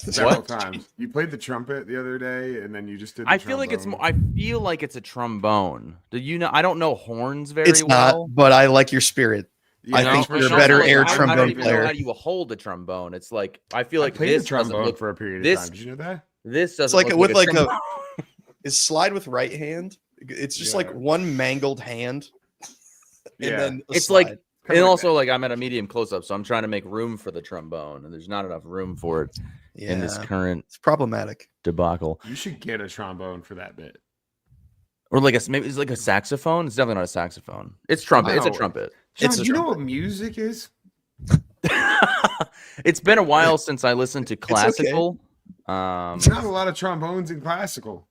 Several times. You played the trumpet the other day, and then you just did. I feel like it's a trombone. Do you know? I don't know horns very it's well. Not, but I like your spirit. I think you're a better air trombone I don't even player. know how you hold a trombone. It's like I feel like played this the trombone look for a period of time. Did you know that? This doesn't. It's like look with like trombone. is slide with right hand. It's just like one mangled hand. And then it's slide. like. And also, like, I'm at a medium close-up, so I'm trying to make room for the trombone, and there's not enough room for it in this current it's problematic debacle. You should get a trombone for that bit. Or like maybe it's like a saxophone. It's definitely not a saxophone. It's trumpet. It's a trumpet. John, do you know what music is? It's been a while since I listened to classical. It's not a lot of trombones in classical.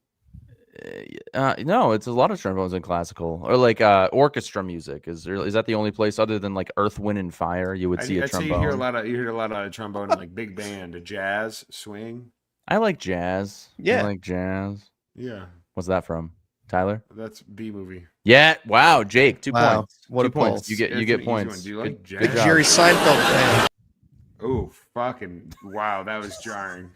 No, it's a lot of trombones in classical, or like orchestra music. Is that the only place other than like Earth, Wind, and Fire you would see a trombone? You hear a lot of trombone in like big band, jazz, swing. I like jazz. Yeah, I like jazz. Yeah. What's that from, Tyler? That's B movie. Yeah. Wow, Jake, 2 points. What 2 a points. pulse. You get points. Do you like jazz? Good job. Jerry Seinfeld fan. Oh, fucking wow, that was jarring.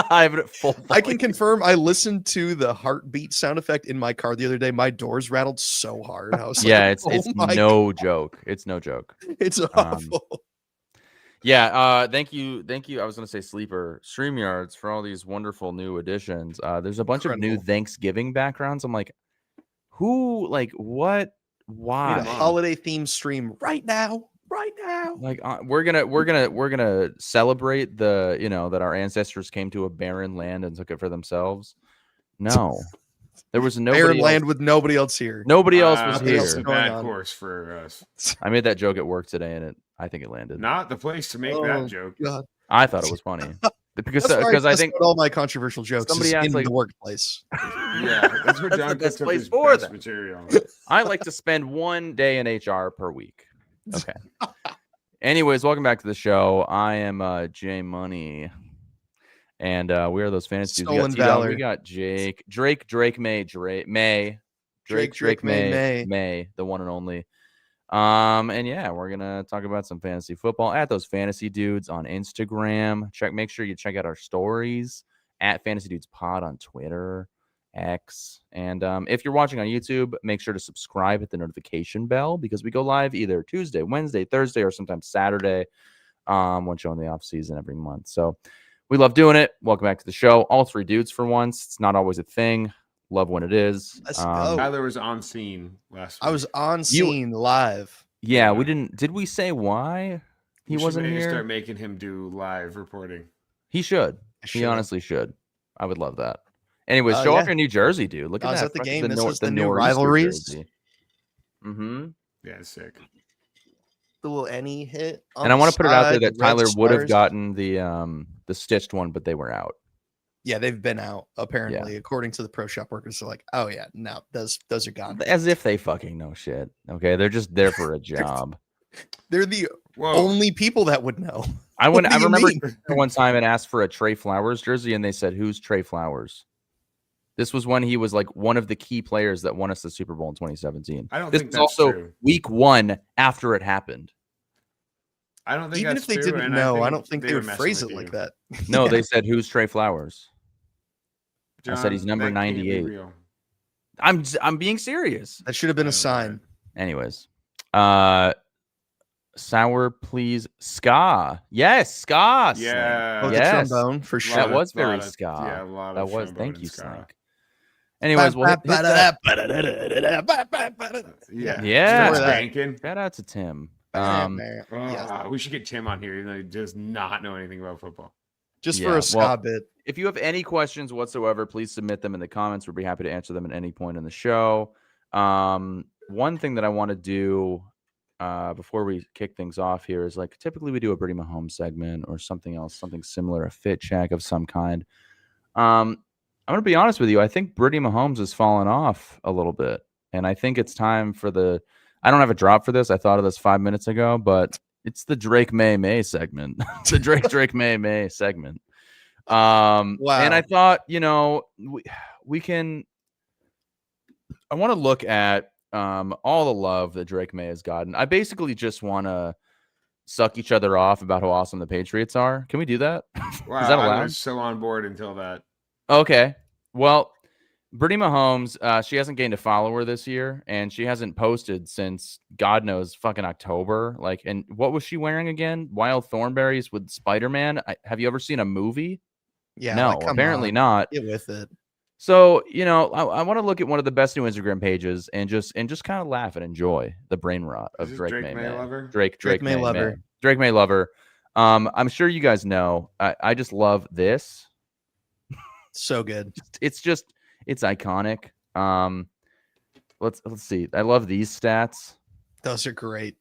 I have it at full. I can confirm. I listened to the heartbeat sound effect in my car the other day. My doors rattled so hard. I was yeah, like, it's no joke. It's no joke. It's awful. Thank you. I was gonna say Sleeper StreamYards for all these wonderful new additions. There's a bunch of new Thanksgiving backgrounds. I'm like, who? Like what? Why? Need a holiday theme stream right now. Like we're gonna celebrate the that our ancestors came to a barren land and took it for themselves. No, there was no barren land with nobody else here. Nobody else was here. It's a bad course for us. I made that joke at work today, and I think it landed. Not the place to make that joke. God. I thought it was funny because I think all my controversial jokes somebody asked, in like, the workplace. Yeah, that's where John best took place his for best them. material. I like to spend 1 day in HR per week. Okay. Anyways, welcome back to the show. I am Jay Money, and we are those fantasy dudes. We got Jake, Drake, May, May, the one and only. And yeah, we're gonna talk about some fantasy football at those fantasy dudes on Instagram. Make sure you check out our stories at Fantasy Dudes Pod on Twitter, X, and if you're watching on YouTube, make sure to subscribe, hit the notification bell, because we go live either Tuesday, Wednesday, Thursday, or sometimes Saturday. one show in the off season every month. So we love doing it. Welcome back to the show. All 3 dudes for once. It's not always a thing. Love when it is. Let's go. Tyler was on scene last week. I was on scene live. Yeah, we didn't. Did we say why he wasn't here? Start making him do live reporting. He should. He honestly should. I would love that. Anyways, show off your New Jersey, dude. Look at that. I was at the game. This is the new rivalries. Mm-hmm. Yeah, it's sick. The little any hit. And I want to put it out there that Tyler would have gotten the stitched one, but they were out. Yeah, they've been out apparently, according to the pro shop workers. They're like, oh yeah, no, those are gone. As if they fucking know shit. Okay, they're just there for a job. They're the only people that would know. I remember one time and asked for a Trey Flowers jersey, and they said, "Who's Trey Flowers?" This was when he was like one of the key players that won us the Super Bowl in 2017. I don't this think was that's also true. week 1 after it happened. I don't think even that's if they true, didn't know, I don't think they would phrase it like that. No, they said, "Who's Trey Flowers?" John, I said he's number 98. I'm being serious. That should have been a sign. Anyways, sour please ska. Yes, ska. Yeah. The trombone for sure. That was very ska. Yeah, a lot of that was. trombone Thank you, ska. Snake. Anyways, we'll hit that. Yeah. Shout out to Tim. We should get Tim on here, even though he does not know anything about football. Just for a ska bit. If you have any questions whatsoever, please submit them in the comments. We'll be happy to answer them at any point in the show. One thing that I want to do before we kick things off here is, like, typically we do a Brady Mahomes segment or something else, something similar, a fit check of some kind. I'm going to be honest with you. I think Brady Mahomes has fallen off a little bit, and I think it's time for I don't have a drop for this. I thought of this 5 minutes ago, but it's the Drake Maye segment. It's the Drake Maye segment. Wow. And I thought, we can. I want to look at all the love that Drake Maye has gotten. I basically just want to suck each other off about how awesome the Patriots are. Can we do that? Wow, is that allowed? I was so on board until that. Okay. Well, Brittany Mahomes, she hasn't gained a follower this year, and she hasn't posted since God knows fucking October. Like, and what was she wearing again? Wild Thornberries with Spider-Man. Have you ever seen a movie? Yeah. No, apparently not. Get with it. So, I want to look at one of the best new Instagram pages and just kind of laugh and enjoy the brain rot of Drake Maye lover. Drake Maye lover. Drake Maye lover. I'm sure you guys know. I just love this. So good. It's iconic. Let's see. I love these stats. Those are great.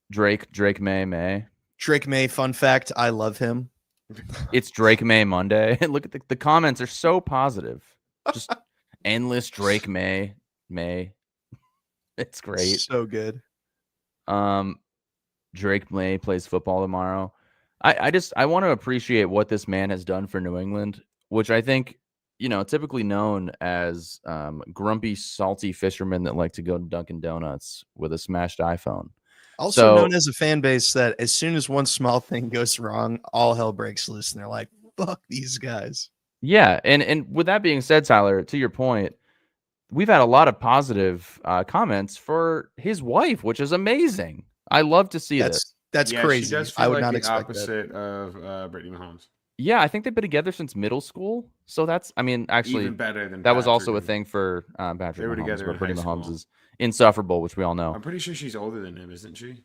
Drake Maye. Drake Maye, fun fact, I love him. It's Drake Maye Monday. Look at the comments are so positive. Just endless Drake Maye. It's great. So good. Drake Maye plays football tomorrow. I want to appreciate what this man has done for New England, which I think, typically known as grumpy, salty fishermen that like to go to Dunkin' Donuts with a smashed iPhone. Also known as a fan base that as soon as one small thing goes wrong, all hell breaks loose, and they're like, fuck these guys. Yeah, and with that being said, Tyler, to your point, we've had a lot of positive comments for his wife, which is amazing. I love to see this. That's crazy. She does feel I would like not the expect opposite of Brittany Mahomes. Yeah, I think they've been together since middle school. So that's, actually, even better than that was also a thing for Patrick they were Mahomes, together but in Brittany high Mahomes school. is insufferable, which we all know. I'm pretty sure she's older than him, isn't she?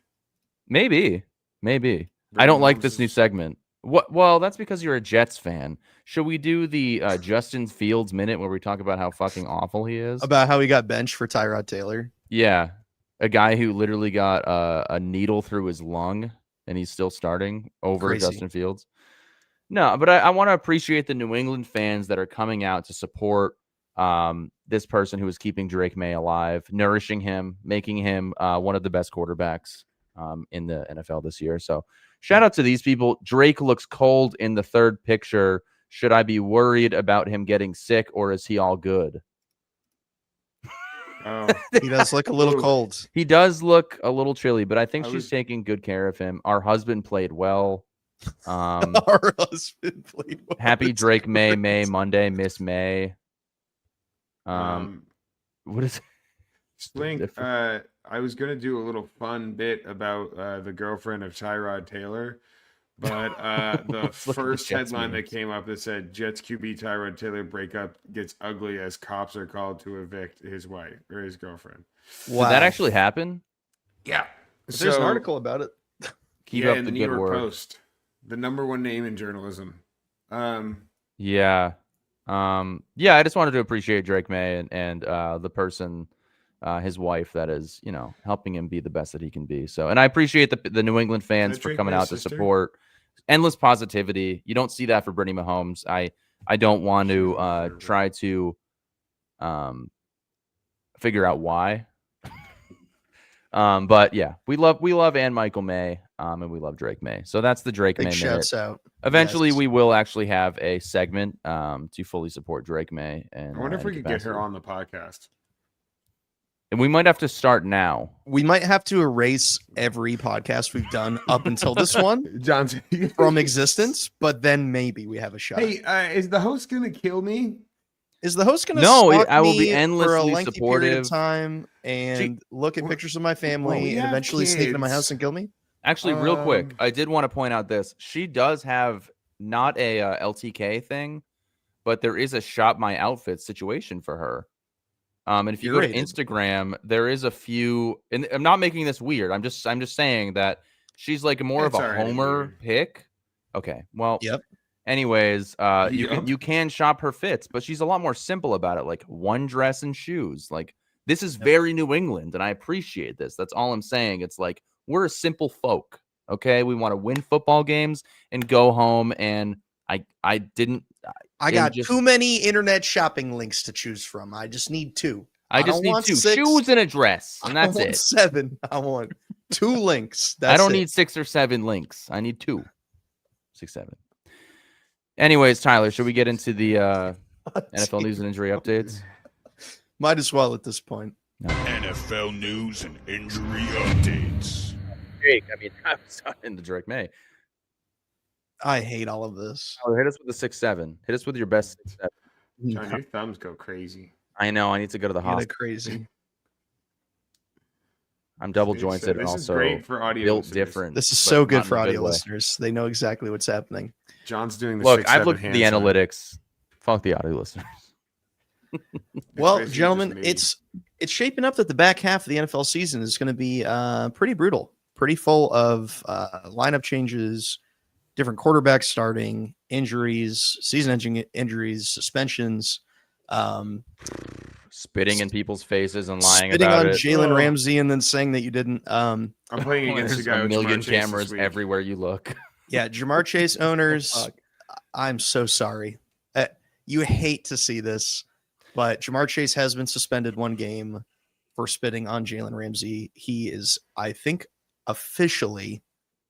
Maybe. Brittany I don't like Mahomes this new is- segment. What? Well, that's because you're a Jets fan. Should we do the Justin Fields minute where we talk about how fucking awful he is? About how he got benched for Tyrod Taylor. Yeah, a guy who literally got a needle through his lung, and he's still starting over Crazy. Justin Fields. No, but I want to appreciate the New England fans that are coming out to support this person who is keeping Drake Maye alive, nourishing him, making him one of the best quarterbacks in the NFL this year. So shout out to these people. Drake looks cold in the third picture. Should I be worried about him getting sick, or is he all good? Oh, He does look a little cold. He does look a little chilly, but I think I she's was- taking good care of him. Our husband played well. Our husband played well. Happy It's Drake Maye great. Monday, Miss May. What is Slink, different. I was gonna do a little fun bit about the girlfriend of Tyrod Taylor, But the Let's look at the first Jets headline memes. that came up that said Jets QB Tyrod Taylor breakup gets ugly as cops are called to evict his wife or his girlfriend. Wow. Did that actually happen? Yeah. There's an article about it. Keep yeah, up in the the good New York work. Post, the #1 name in journalism. Yeah. Yeah, I just wanted to appreciate Drake May and the person, his wife, that is, helping him be the best that he can be. So, and I appreciate the New England fans for Drake coming May's out to sister? support. Endless positivity. You don't see that for Brittany Mahomes. I don't want to try to figure out why. But yeah, we love Ann Michael May, and we love Drake May. So that's the Drake Big May minute. shouts out. Eventually, Yes. we will actually have a segment to fully support Drake May. And I wonder if we any could get her capacity. on the podcast. And we might have to start now. We might have to erase every podcast we've done up until this one Johnson from existence, but then maybe we have a shot. Hey, is the host gonna kill me? Is the host going to No, stalk I will me be for a endlessly lengthy period of supportive. time and look at Well, pictures of my family we and have eventually sneak into my kids. house and kill me? Actually, real quick, I did want to point out this. She does have not a LTK thing, but there is a shop my outfit situation for her. And if you go to Instagram, there is a few, and I'm not making this weird. I'm just saying that she's like more of a Homer pick. Okay, well, yep. Anyways, you can shop her fits, but she's a lot more simple about it. Like one dress and shoes. Like this is very New England, and I appreciate this. That's all I'm saying. It's like we're a simple folk. Okay, we want to win football games and go home. And I got too many internet shopping links to choose from. I just need 2. I just need 2 shoes and a dress, and that's it. 7. I want 2 links. I don't need 6 or 7 links. I need 2, 6, 7. Anyways, Tyler, should we get into the NFL news and injury updates? Might as well at this point. No. NFL news and injury updates. Jake, I mean, I was in the Drake May. I hate all of this. Oh, hit us with the 6-7. Hit us with your best 6-7. John, your thumbs go crazy. I know. I need to go to the hospital. Crazy. I'm double jointed and also great for audio built listeners. different. This is so good for audio listeners. They know exactly what's happening. John's doing the Look, I've looked at the analytics. Fuck the audio listeners. Well, gentlemen, it's shaping up that the back half of the NFL season is going to be pretty brutal, pretty full of lineup changes, different quarterbacks starting, injuries, season-ending injuries, suspensions, spitting in people's faces and lying spitting about on it. Jalen Ramsey and then saying that you didn't. I'm playing against There's a million cameras everywhere you look. Yeah, Jamar Chase owners, I'm so sorry. You hate to see this, but Jamar Chase has been suspended 1 game for spitting on Jalen Ramsey. He is, I think, officially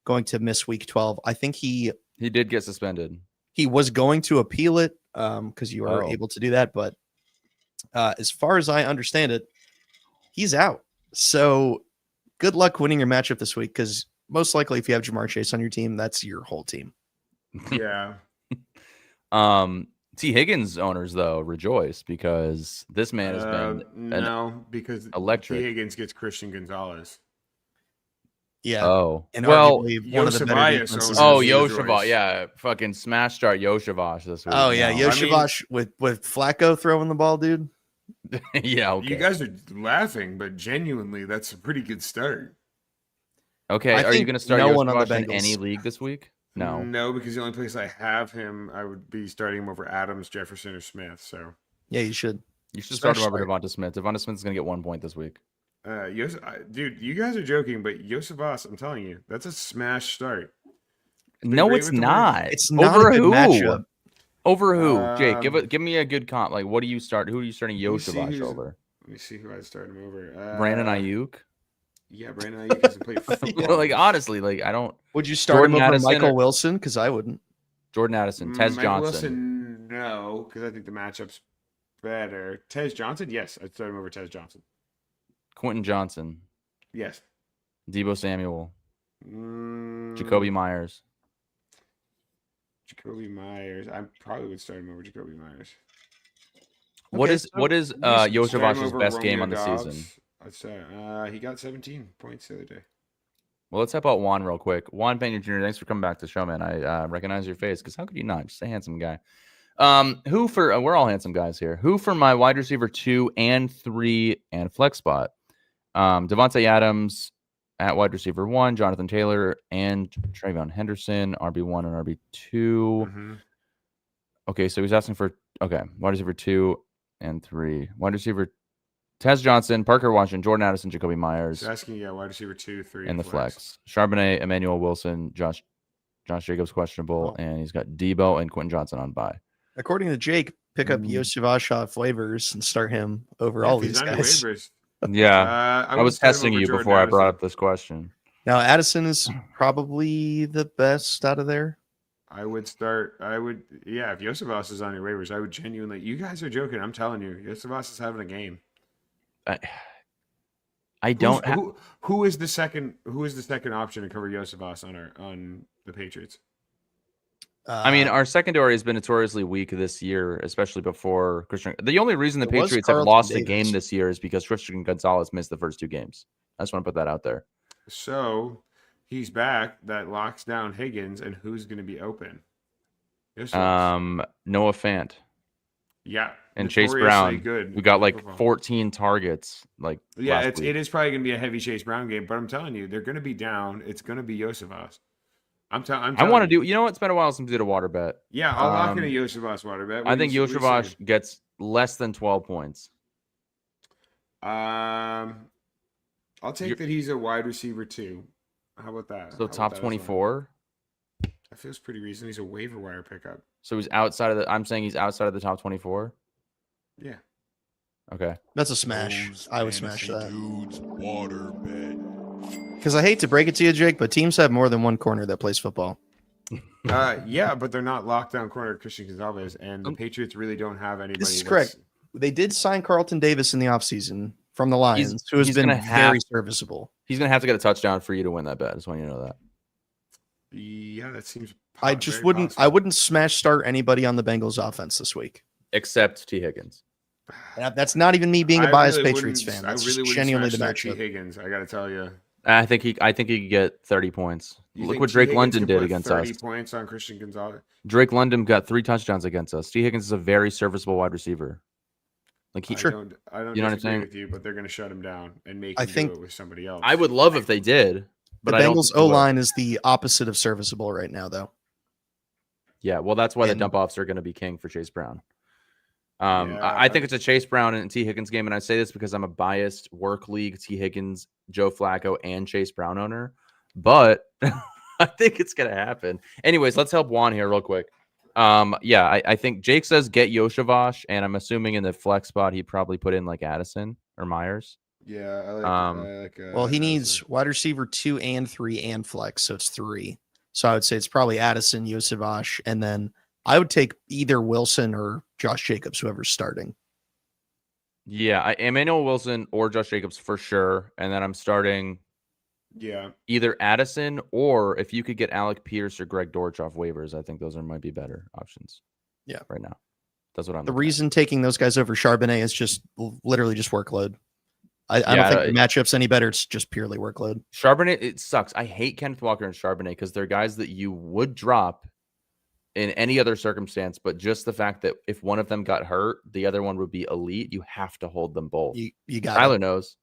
going to miss week 12. I think he did get suspended. He was going to appeal it because you are able to do that, but as far as I understand it, he's out. So good luck winning your matchup this week, because most likely if you have Jamar Chase on your team, that's your whole team. Yeah. T. Higgins owners, though, rejoice because this man has been because electric. T. Higgins gets Christian Gonzalez. Yeah. Oh, and well, one of the better defenses. Oh, Yoshavash. Yeah. Fucking smash start Yoshavash this week. Oh, yeah. Yoshavash with Flacco throwing the ball, dude. Yeah. Okay. You guys are laughing, but genuinely, that's a pretty good start. Okay. Are you going to start Yoshavash in any league this week? No. No, because the only place I have him, I would be starting him over Adams, Jefferson, or Smith. So yeah, you should. You should start him over Devonta Smith. Devonta Smith's going to get 1 point this week. Dude, you guys are joking, but Yosavas, I'm telling you, that's a smash start. No, it's not. It's not over a good who? Matchup. Over who? Jake, give me a good comp. Like, what do you start? Who are you starting Yosavash over? Let me see who I start him over. Brandon Ayuk. Yeah, Brandon Ayuk hasn't played football. Like, honestly, like I don't. Would you start Jordan him over Addison Michael Wilson? Because I wouldn't. Jordan Addison, Tez Michael Johnson. Wilson, no, because I think the matchup's better. Tez Johnson, yes, I'd start him over Tez Johnson. Quentin Johnson. Yes. Deebo Samuel. Jacoby Myers. Jacoby Myers. I probably would start him over Jacoby Myers. What is Yosavash's best game on the season? He got 17 points the other day. Well, let's help out Juan real quick. Juan Pena Jr., thanks for coming back to the show, man. I recognize your face because how could you not? Just a handsome guy. Who for we're all handsome guys here. Who for my wide receiver 2 and 3 and flex spot? Devontae Adams at wide receiver 1, Jonathan Taylor and Trayvon Henderson, RB1 and RB2. Mm-hmm. Okay, so he's asking for wide receiver 2 and 3. Wide receiver Tez Johnson, Parker Washington, Jordan Addison, Jacoby Myers. He's asking, wide receiver 2, 3, and the flex. Charbonnet, Emmanuel Wilson, Josh Jacobs questionable, and he's got Debo and Quentin Johnson on bye. According to Jake, pick up Yoshivash off waivers and start him over all these guys. Yeah, I was testing you Jordan before Addison. I brought up this question. Now, Addison is probably the best out of there. If Yosivas is on your waivers, I would genuinely. You guys are joking. I'm telling you, Yosivas is having a game. I don't. Who is the second? Who is the second option to cover Yosivas on the Patriots? I mean, our secondary has been notoriously weak this year, especially before Christian. The only reason the It was Patriots have Carlton lost a Davis. game this year is because Christian Gonzalez missed the first 2 games. I just want to put that out there. So he's back. That locks down Higgins, and who's going to be open? Noah Fant Yeah, and Chase notoriously Brown. Good. We got like football. 14 targets. Like it is probably going to be a heavy Chase Brown game, but I'm telling you, they're going to be down. It's going to be Yosivas. I want to do. You know what? It's been a while since we did a water bet. Yeah, I'll lock in a Yosivas water bet. I think Yosivas gets less than 12 points. I'll take that he's a wide receiver 2. How about that? So top 24. That feels pretty reasonable. He's a waiver wire pickup. So he's outside of the. I'm saying he's outside of the top 24. Yeah. Okay. That's a smash. Those I would smash fantasy that. Dudes water bet. Because I hate to break it to you, Jake, but teams have more than one corner that plays football. Yeah, but they're not lockdown corner Christian Gonzalez, and the Patriots really don't have anybody. This is correct. They did sign Carlton Davis in the offseason from the Lions, who has been very serviceable. He's going to have to get a touchdown for you to win that bet. I just want you to know that. Yeah, that seems. I just wouldn't. I wouldn't smash start anybody on the Bengals offense this week, except T. Higgins. That's not even me being a biased really Patriots fan. That's really genuinely the matchup. T. matchup. Higgins, I got to tell you. I think he could get 30 points. Look what Drake London did against us. 30 points on Christian Gonzalez. Drake London got 3 touchdowns against us. T. Higgins is a very serviceable wide receiver. Like I don't you know what I'm disagree saying? with you, but they're going to shut him down and make him do it with somebody else. I would love if they did, but The I don't. Bengals O line is the opposite of serviceable right now, though. Yeah, well, that's why the dump offs are going to be king for Chase Brown. I think it's a Chase Brown and T. Higgins game, and I say this because I'm a biased work league T. Higgins, Joe Flacco, and Chase Brown owner, but I think it's going to happen. Anyways, let's help Juan here real quick. I think Jake says get Yoshivash, and I'm assuming in the flex spot he probably put in like Addison or Myers. Yeah, I like well, he Addison. needs wide receiver 2 and 3 and flex, so it's 3. So I would say it's probably Addison, Yoshivash, and then I would take either Wilson or Josh Jacobs, whoever's starting. Yeah, Emmanuel Wilson or Josh Jacobs for sure, and then I'm starting. Yeah, either Addison or if you could get Alec Pierce or Greg Dortch off waivers, I think those might be better options. Yeah, right now, that's what I'm. The reason taking those guys over Charbonnet is just literally just workload. I don't think the matchup's any better. It's just purely workload. Charbonnet, it sucks. I hate Kenneth Walker and Charbonnet because they're guys that you would drop in any other circumstance, but just the fact that if one of them got hurt, the other one would be elite. You have to hold them both. You got Tyler knows.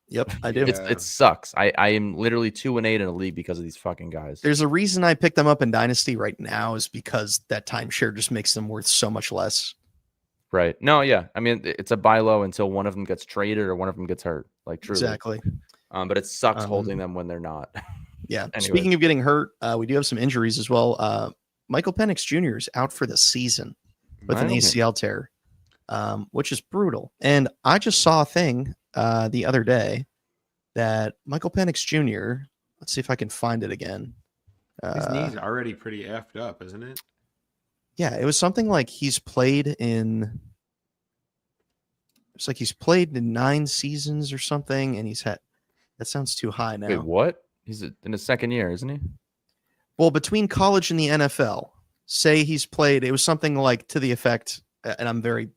Yep, I do. It sucks. I am literally 2-8 in a league because of these fucking guys. There's a reason I picked them up in Dynasty right now is because that timeshare just makes them worth so much less. Right. No, yeah. I mean, it's a buy low until one of them gets traded or one of them gets hurt. Like, truly. Exactly. But it sucks holding them when they're not. Yeah. Anyways. Speaking of getting hurt, we do have some injuries as well. Michael Penix Jr. is out for the season with an ACL tear, which is brutal. And I just saw a thing the other day that Michael Penix Jr., let's see if I can find it again. His knee's already pretty effed up, isn't it? Yeah, it was something like he's played in 9 seasons or something, and he's had, that sounds too high now. Wait, what? He's in his second year, isn't he? Well, between college and the NFL, say he's played, it was something like to the effect, and I'm very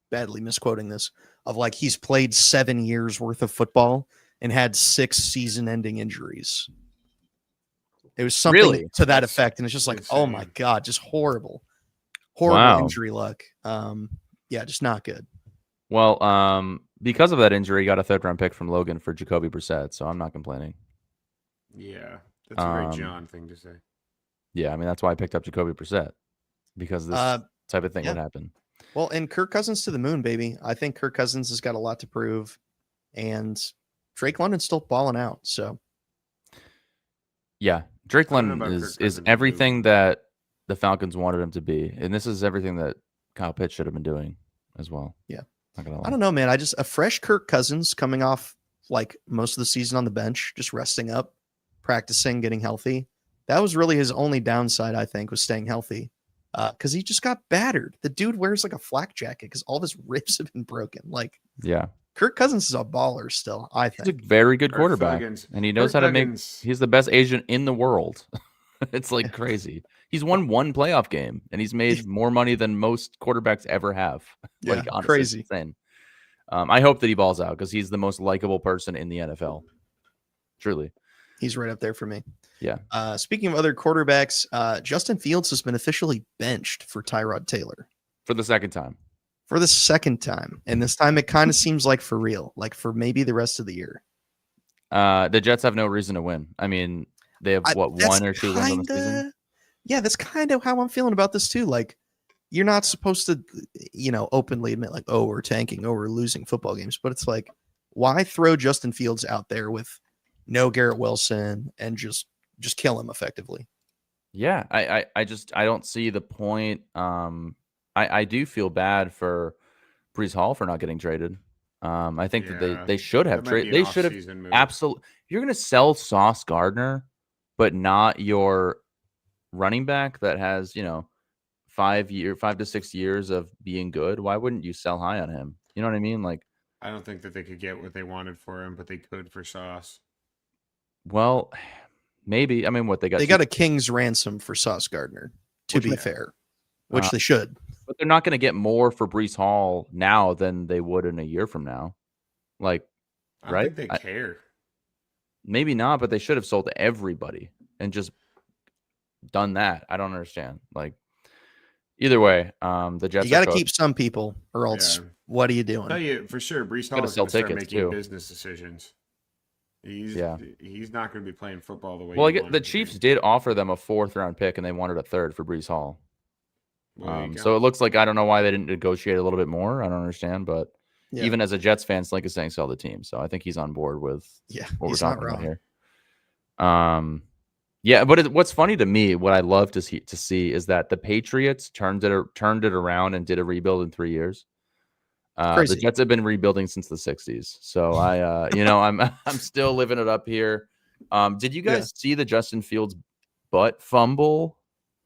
badly misquoting this, of like he's played 7 years worth of football and had 6 season-ending injuries. It was something Really? to that That's effect, and it's just like, oh my insane. god, just horrible Wow. injury luck. Yeah, just not good. Well, because of that injury, he got a 3rd-round pick from Logan for Jacoby Brissett, so I'm not complaining. Yeah, that's a very John thing to say. Yeah, I mean that's why I picked up Jacoby Brissett because this type of thing yeah. would happen. Well, and Kirk Cousins to the moon, baby. I think Kirk Cousins has got a lot to prove, and Drake London's still balling out. So Yeah, Drake I don't know London about Kirk is Cousins everything moving. that the Falcons wanted him to be, and this is everything that Kyle Pitts should have been doing as well. Yeah. Not gonna lie. I don't know, man. A fresh Kirk Cousins coming off like most of the season on the bench, just resting up, practicing, getting healthy. That was really his only downside, I think, was staying healthy. Because he just got battered. The dude wears like a flak jacket because all of his ribs have been broken. Like, Yeah, Kirk Cousins is a baller still, I he's a think. very good Kirk quarterback, Thuggins. and he knows Kirk how to make. Thuggins- He's the best agent in the world. It's like crazy. He's won 1 playoff game, and he's made more money than most quarterbacks ever have. Yeah, Like honestly, crazy. it's insane. I hope that he balls out because he's the most likable person in the NFL. Truly. He's right up there for me. Yeah. Speaking of other quarterbacks, Justin Fields has been officially benched for Tyrod Taylor For the 2nd time. for the 2nd time. And this time it kind of seems like for real, like for maybe the rest of the year. The Jets have no reason to win. I mean, they have That's 1 or 2 wins on the season. kinda- Yeah, that's kind of how I'm feeling about this too. Like, you're not supposed to, openly admit like, oh, we're tanking, oh, we're losing football games. But it's like, why throw Justin Fields out there with no Garrett Wilson and just kill him effectively? Yeah, I don't see the point. I do feel bad for Brees Hall for not getting traded. I think that Yeah, they should have that might be traded. an They should have off-season move. absolutely. You're going to sell Sauce Gardner, but not your running back that has 5 to 6 years of being good. Why wouldn't you sell high on him? You know what I mean? Like, I don't think that they could get what they wanted for him, but they could for Sauce. well, maybe. I mean, what they got? They got a king's ransom for Sauce Gardner, to Which be they- fair, which Uh, they should. But they're not going to get more for Brees Hall now than they would in a year from now. Like, I don't right? think they care. Maybe not, but they should have sold to everybody and just done that. I don't understand. Like, either way, the Jets. You got to are keep some people, or else Yeah. what are you I'll tell doing? you for sure, Brees Hall Gotta is sell going to start tickets, making too. business decisions. He's not going to be playing football the way. Well, you want the him to Chiefs be. did offer them a 4th-round pick, and they wanted a 3rd for Brees Hall. Well, there you So go. it looks like I don't know why they didn't negotiate a little bit more. I don't understand, but Yeah. even as a Jets fan, Slink is saying sell the team. So I think he's on board with Yeah, what we're he's not talking about wrong. here. Yeah, but what's funny to me, what I love to see is that the Patriots turned it around and did a rebuild in 3 years. The Crazy. Jets have been rebuilding since the 60s. So I'm still living it up here. Did you guys see the Justin Fields butt fumble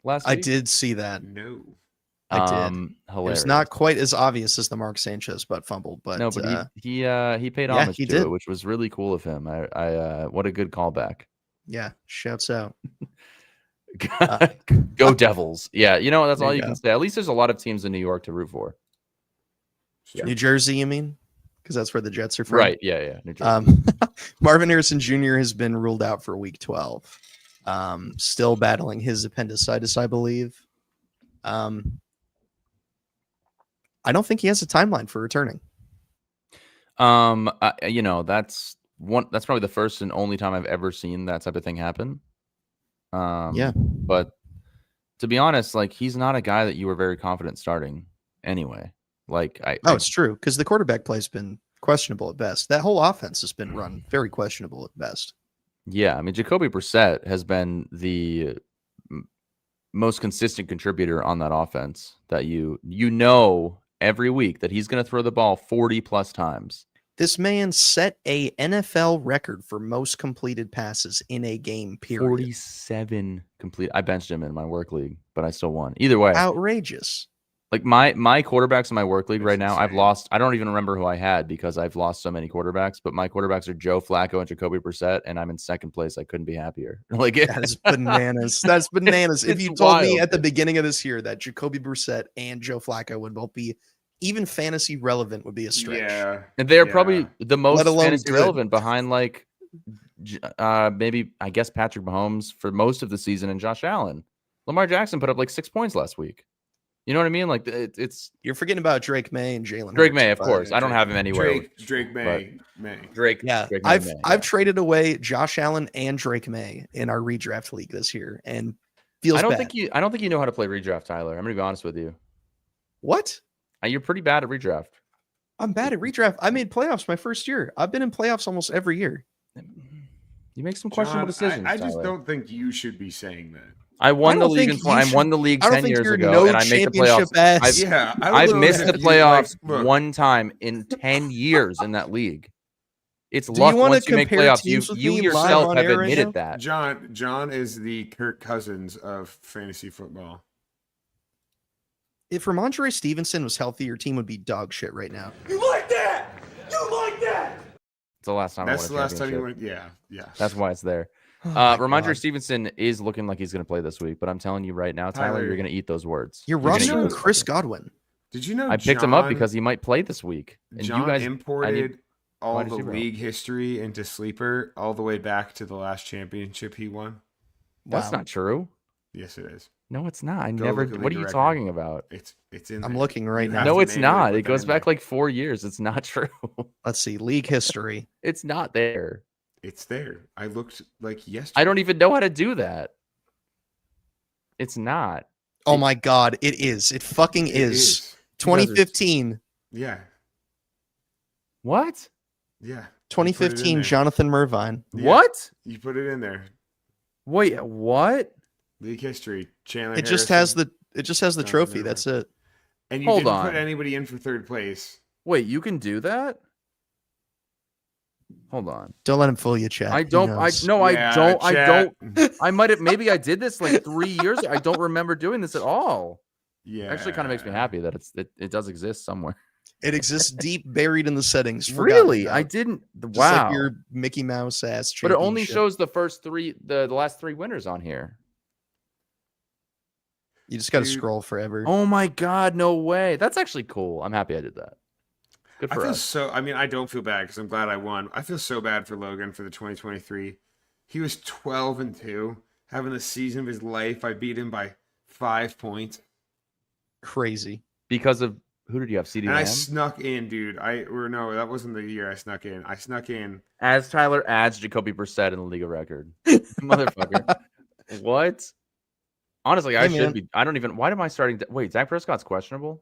last I week? did see that. No. I did. Hilarious. It was not quite as obvious as the Mark Sanchez butt fumble, but No, but he paid yeah, homage he to did. it, which was really cool of him. I what a good callback. yeah, shouts out. Go Devils. Yeah, that's There all you you go. can say. At least there's a lot of teams in New York to root for. It's New Jersey, you mean? Because that's where the Jets are from. Right. Yeah. New Jersey. Marvin Harrison Jr. has been ruled out for week 12. Still battling his appendicitis, I believe. I don't think he has a timeline for returning. That's probably the first and only time I've ever seen that type of thing happen. Yeah. But to be honest, like he's not a guy that you were very confident starting anyway. Like it's true because the quarterback play has been questionable at best. That whole offense has been run very questionable at best. Yeah, I mean Jacoby Brissett has been the most consistent contributor on that offense. That every week that he's going to throw the ball 40 plus times. This man set a NFL record for most completed passes in a game. Period. 47 complete. I benched him in my work league, but I still won. Either way, Outrageous. like my quarterbacks in my work league That's right now, I've insane. lost. I don't even remember who I had because I've lost so many quarterbacks. But my quarterbacks are Joe Flacco and Jacoby Brissett, and I'm in second place. I couldn't be happier. Like That is bananas. That's bananas. If It's you told me wild. at the beginning of this year that Jacoby Brissett and Joe Flacco would both be even fantasy relevant would be a stretch. Yeah. and they're Yeah. probably the most Let alone fantasy good. relevant behind like maybe I guess Patrick Mahomes for most of the season and Josh Allen. Lamar Jackson put up like 6 points last week. You know what I mean? Like it's You're forgetting about Drake May and Jalen. Drake Hurts, May, of but- course. I don't have him anywhere. Drake May. Drake. Yeah, Drake May, I've May, I've traded away Josh Allen and Drake May in our redraft league this year, and feels I don't bad. think you know how to play redraft, Tyler. I'm gonna be honest with you. What? You're pretty bad at redraft. I'm bad at redraft. I made playoffs my first year. I've been in playoffs almost every year. You make some questionable decisions. I just Tyler. don't think you should be saying that. I won I the don't league. think I you won the league I don't 10 think years you're ago, no and I made the championship playoffs. ass. Yeah, I I've don't know missed if the you, like, playoffs look, one time in 10 years in that league. It's Do you luck wanna once you make compare playoffs. teams with You me live yourself on have air right admitted now? that. John is the Kirk Cousins of fantasy football. If Ramondre Stevenson was healthy, your team would be dog shit right now. It's the last time That's I the won a last time you championship. went. Yeah. That's why it's there. Oh my Ramondre God. Stevenson is looking like he's going to play this week, but I'm telling you right now, Tyler, Tyler, you're going to eat those words. You're gonna eat rostering those Chris words. Godwin. Did you know I picked him up because he might play this week. And John you guys imported all wide the receiver. league history into Sleeper all the way back to the last championship he won? That's Wow. not true. Yes, it is. No, it's not. I Go never. look at What are league you record. talking about? It's in. I'm there. looking right You now. have No, to it's manually not. put It that goes in back there. like 4 years. It's not true. Let's see. League history. It's not there. It's there. I looked like yesterday. I don't even know how to do that. It's not. Oh my God. It is. It fucking It is. 2015. Yeah. What? Yeah. 2015 there. Jonathan Mervine. Yeah. What? You put it in there. Wait, what? League history. Chandler. It just has Harrison. the Jonathan trophy. Mervine. That's it. And you Hold didn't on. put anybody in for third place. Wait, you can do that? Hold on. Don't let him fool you, chat. I He don't. knows. No, Yeah, I don't. I chat. don't. I might have. Maybe I did this like 3 years ago. I don't remember doing this at all. Yeah. Actually, kind of makes me happy that it does exist somewhere. It exists deep buried in the settings. forgotten Really? about. I didn't. Just Wow. like your Mickey Mouse ass. But it only championship. shows the first three, the last three winners on here. You just got to Dude. scroll forever. Oh my God, no way. That's actually cool. I'm happy I did that. Good I for feel us. so. I mean, I don't feel bad because I'm glad I won. I feel so bad for Logan for the 2023. He was 12-2, having the season of his life. I beat him by 5 points, Crazy. Because of who did you have? CD and I Lamb? snuck in, dude. No, that wasn't the year I snuck in. I snuck in. As Tyler adds Jacoby Brissett in the league of record. Motherfucker. What? Honestly, I Hey, should man. be. I don't even. Why am I starting? Wait, Dak Prescott's questionable.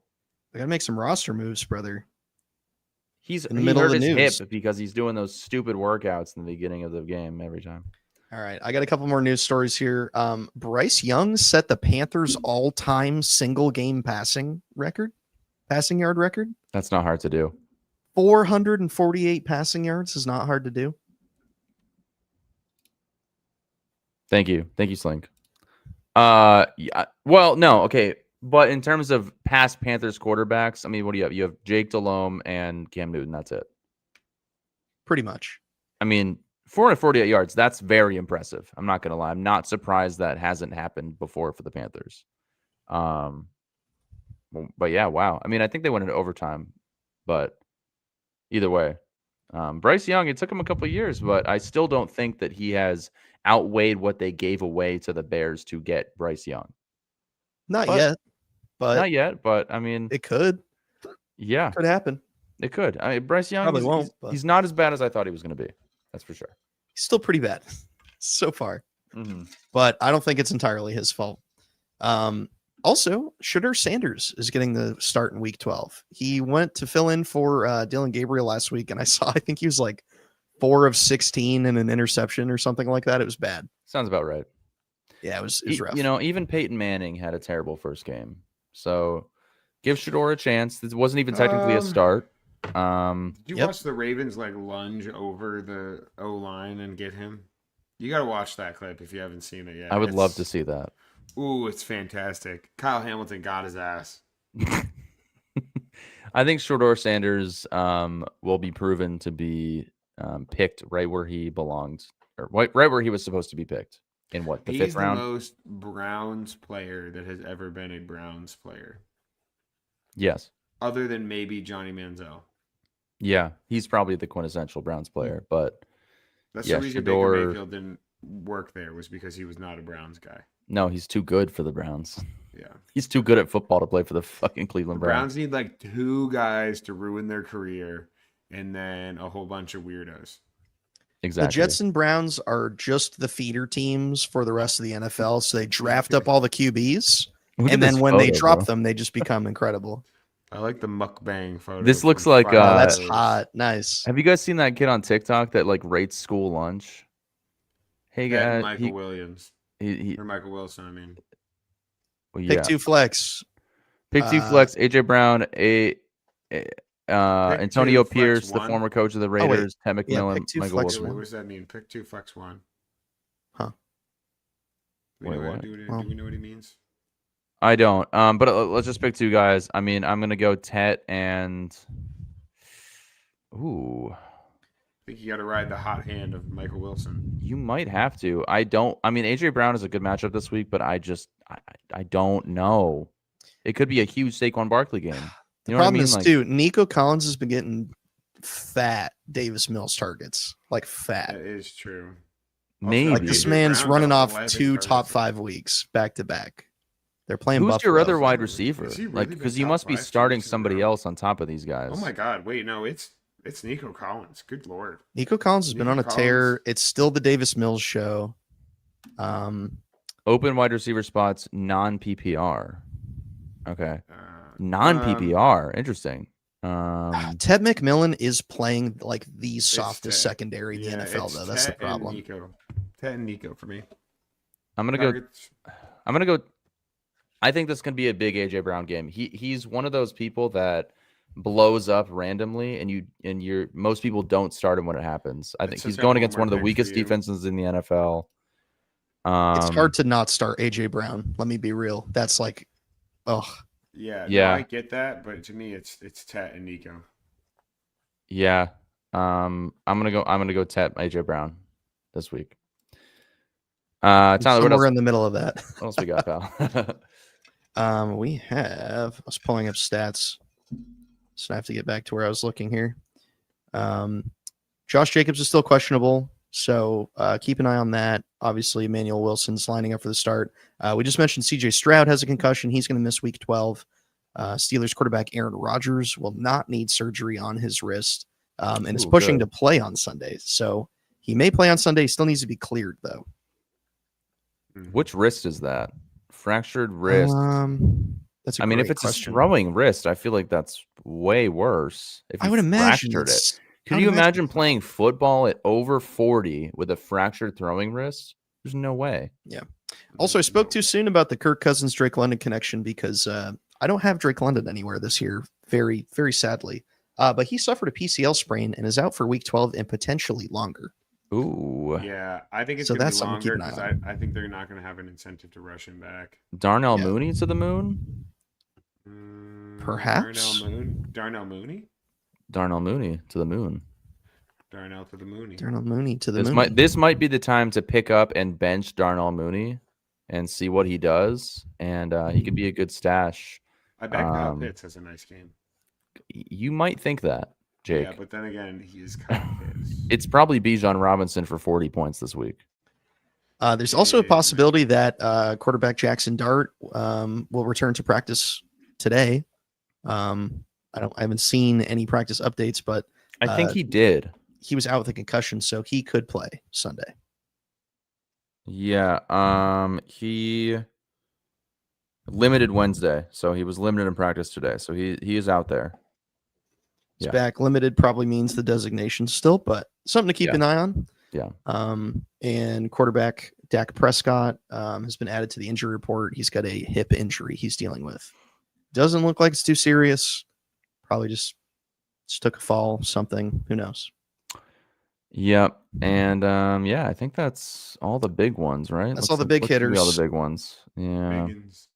I got to make some roster moves, brother. He's In the he middle of hurt the his news. hip because he's doing those stupid workouts in the beginning of the game every time. All right, I got a couple more news stories here. Bryce Young set the Panthers' all-time single-game passing yard record. That's not hard to do. 448 passing yards is not hard to do. Thank you, Slink. Yeah. Well, no, okay, but in terms of past Panthers quarterbacks, I mean, what do you have? You have Jake Delhomme and Cam Newton. That's it. Pretty much. I mean, 448 yards. That's very impressive. I'm not gonna lie. I'm not surprised that hasn't happened before for the Panthers. But yeah, wow. I mean, I think they went into overtime, but either way, Bryce Young. It took him a couple of years, but I still don't think that he has outweighed what they gave away to the Bears to get Bryce Young. Not But- yet, but Not yet, but I mean, it could yeah, happen. it could. I mean, Bryce Young Probably he's, won't, he's- but- he's not as bad as I thought he was going to be. That's for sure. He's still pretty bad so far, Mhm. but I don't think it's entirely his fault. Also, Shedeur Sanders is getting the start in week 12. He went to fill in for Dylan Gabriel last week, and I think he was like 4 of 16 and an interception or something like that. It was bad. Sounds about right. Yeah, it was rough. You know, even Peyton Manning had a terrible first game. So give Shedeur a chance. This wasn't even technically a start. Did you Yep. watch the Ravens like lunge over the O line and get him? You got to watch that clip if you haven't seen it yet. I would love to It's- see that. Ooh, it's fantastic. Kyle Hamilton got his ass. I think Shedeur Sanders will be proven to be picked right where he belonged, or right where he was supposed to be picked. In what, the He's fifth the round? most Browns player that has ever been a Browns player, Yes. other than maybe Johnny Manziel. Yeah, he's probably the quintessential Browns player, but That's Yeah, the reason Shador- Baker Mayfield didn't work there, was because he was not a Browns guy. No, he's too good for the Browns. Yeah. He's too good at football to play for the fucking The Cleveland Browns Browns. need like 2 guys to ruin their career and then a whole bunch of weirdos. Exactly. The Jets and Browns are just the feeder teams for the rest of the NFL. So they draft up all the QBs, Look at and this then when they photo, drop bro. them, they just become incredible. I like the mukbang photo. This looks from like, Friday Oh, that's Rose. hot. Nice. Have you guys seen that kid on TikTok that like rates school lunch? Hey That and guys, Michael Williams. he Or Michael Wilson, I mean. well, Pick yeah. 2 flex. Pick 2 flex, AJ Brown, Antonio 2 flex Pierce, the 1. former coach of the wait. Raiders, Ted Yeah, McMillan, pick 2 Michael flex Wilson. Wait, one. what does that mean? Pick 2 flex 1. Huh. Do we, Wait, know what? do we know what he means? I don't. But let's just pick 2 guys. I mean, I'm gonna go Tet and ooh, I think you got to ride the hot hand of Michael Wilson. you might have to. I mean, AJ Brown is a good matchup this week, but I don't know. It could be a huge Saquon Barkley game. You know what I Problem mean? is, Like, too, Nico Collins has been getting fat Davis Mills targets. Like fat. That is true. maybe. Like this AJ man's Brown running got off 11 2 top targets. 5 weeks back to back. They're playing Who's Buffalo. your other wide Is receiver? he really Like, been because you top must be 5 2 starting weeks in a somebody row? else on top of these guys. Oh my God! Wait, no, it's Nico Collins. Good lord. Nico Collins has been on Nico a tear. Collins. It's still the Davis Mills show. Open wide receiver spots, non PPR. Okay, Uh, non PPR. Interesting. Ted McMillan is playing like the softest Ted. secondary in the yeah, NFL, it's though. That's the Tet and problem. Nico. Tet and Nico for me. I'm gonna go. Targets. I'm gonna go. I think this can be a big AJ Brown game. He's one of those people that blows up randomly, and most people don't start him when it happens. I think It's he's such a going against homer one of the pick for weakest you. defenses in the NFL. It's hard to not start AJ Brown. Let me be real. That's like, oh, Yeah, Yeah. No, I get that, but to me, it's Tet and Nico. Yeah. I'm gonna go Tet AJ Brown this week. Tyler, what somewhere else? in the middle of that. What else we got, pal? We have. I was pulling up stats, so I have to get back to where I was looking here. Josh Jacobs is still questionable, so keep an eye on that. Obviously, Emmanuel Wilson's lining up for the start. We just mentioned C.J. Stroud has a concussion; he's going to miss Week 12. Steelers quarterback Aaron Rodgers will not need surgery on his wrist, and is Ooh, pushing good. to play on Sunday. So he may play on Sunday. He still needs to be cleared, though. Which wrist is that? Fractured wrist. That's a I mean, if great it's question. a throwing wrist, I feel like that's way worse. If I you would imagine fractured it. it's. Could you imagine playing football at over 40 with a fractured throwing wrist? There's no way. Also, I spoke too soon about the Kirk Cousins Drake London connection because I don't have Drake London anywhere this year. Very, very sadly. But he suffered a PCL sprain and is out for Week 12 and potentially longer. Ooh. Yeah, I think it's So going to that's be something to keep longer an because eye I think they're not going to have an incentive to rush him back. Darnell Yeah. Mooney to the moon? Perhaps. Darnell Mooney? Darnell Mooney to the moon. Darnell to the Mooney. Darnell Mooney to the This moon. might be the time to pick up and bench Darnell Mooney and see what he does. And he could be a good stash. I bet Kyle Pitts has a nice game. You might think that, Jake. Yeah, but then again, he is Kyle Pitts. It's probably Bijan Robinson for 40 points this week. There's also a possibility that quarterback Jackson Dart will return to practice today. I haven't seen any practice updates, but I think he did. he was out with a concussion, so he could play Sunday. Yeah. He limited Wednesday, so he was limited in practice today. So he is out there. He's Yeah. back. Limited probably means the designation still, but something to keep Yeah. an eye on. Yeah. And quarterback Dak Prescott has been added to the injury report. He's got a hip injury he's dealing with. Doesn't look like it's too serious. Probably just took a fall, something. Who knows? Yep. And yeah, I think that's all the big ones, right? That's all the big All the hitters. big ones. Yeah. Biggins.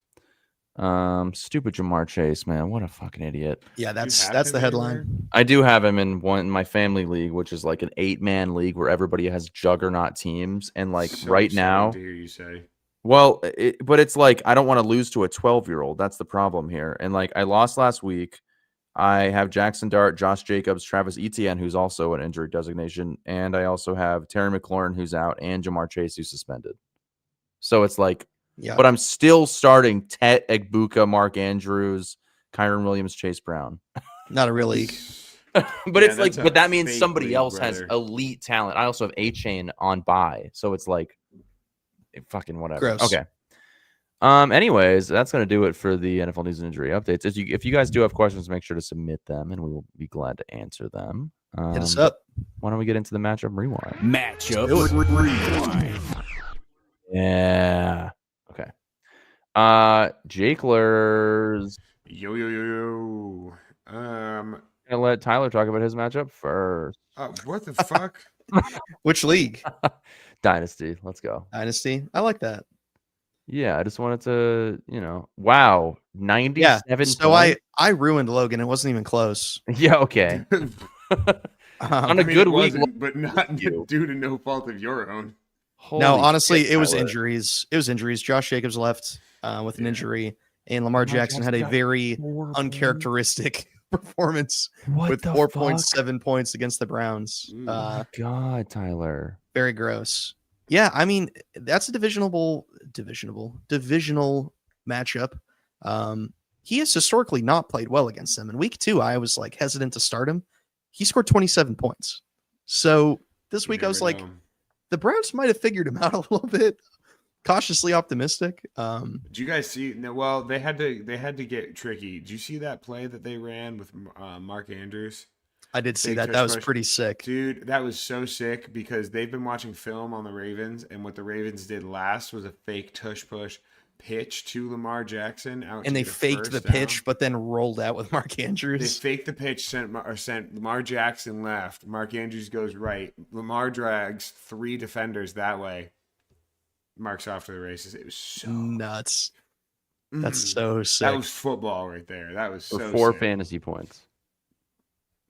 Stupid Jamar Chase, man. What a fucking idiot. Yeah, that's have the him headline. anywhere? I do have him in my family league, which is like an 8-man league where everybody has juggernaut teams. And like So right exciting now, to hear you say. well, but it's like I don't want to lose to a 12-year-old. That's the problem here. And like I lost last week. I have Jackson Dart, Josh Jacobs, Travis Etienne, who's also an injury designation, and I also have Terry McLaurin, who's out, and Jamar Chase, who's suspended. So it's like, Yeah. but I'm still starting Tet Egbuka, Mark Andrews, Kyron Williams, Chase Brown. Not a real league. But Yeah, it's like, that's a but that means fake somebody league, else has brother. elite talent. I also have A-Chain on bye. So it's like, fucking whatever. Gross. Okay. Anyways, that's gonna do it for the NFL news and injury updates. If you guys do have questions, make sure to submit them, and we will be glad to answer them. Hit us up. Why don't we get into the matchup rewind? Matchup Do it. rewind. Yeah. Okay. Jakelers. Yo yo yo yo. Gonna let Tyler talk about his matchup first. What the fuck? Which league? Dynasty. Let's go. Dynasty. I like that. Yeah, I just wanted to, wow, 97. So I ruined Logan. It wasn't even close. Yeah, okay. On a good it week, wasn't, but not you. due to no fault of your own. No, Holy honestly, shit, it was Tyler. injuries. It was injuries. Josh Jacobs left with an Yeah. injury, and Lamar Jackson had a got very 4 uncharacteristic performance What with the 4.7 points against the Browns. Mm. God, Tyler. Very gross. Yeah, I mean, that's a divisional matchup. He has historically not played well against them. In week 2, I was like hesitant to start him. He scored 27 points. So this You week I was never like, know. the Browns might have figured him out a little bit. Cautiously optimistic. Did you guys see? No, well, they had to get tricky. Did you see that play that they ran with Mark Andrews? I did see Big that. tush That was push. pretty sick. Dude, that was so sick because they've been watching film on the Ravens, and what the Ravens did last was a fake tush push pitch to Lamar Jackson out, And to they get a faked the first down. pitch, but then rolled out with Mark They Andrews. faked the pitch, sent Lamar Jackson left. Mark Andrews goes right. Lamar drags 3 defenders that way. Marks off to the races. It was so Nuts. That's Mm. so sick. That was football right there. That was For so 4 sick. fantasy points.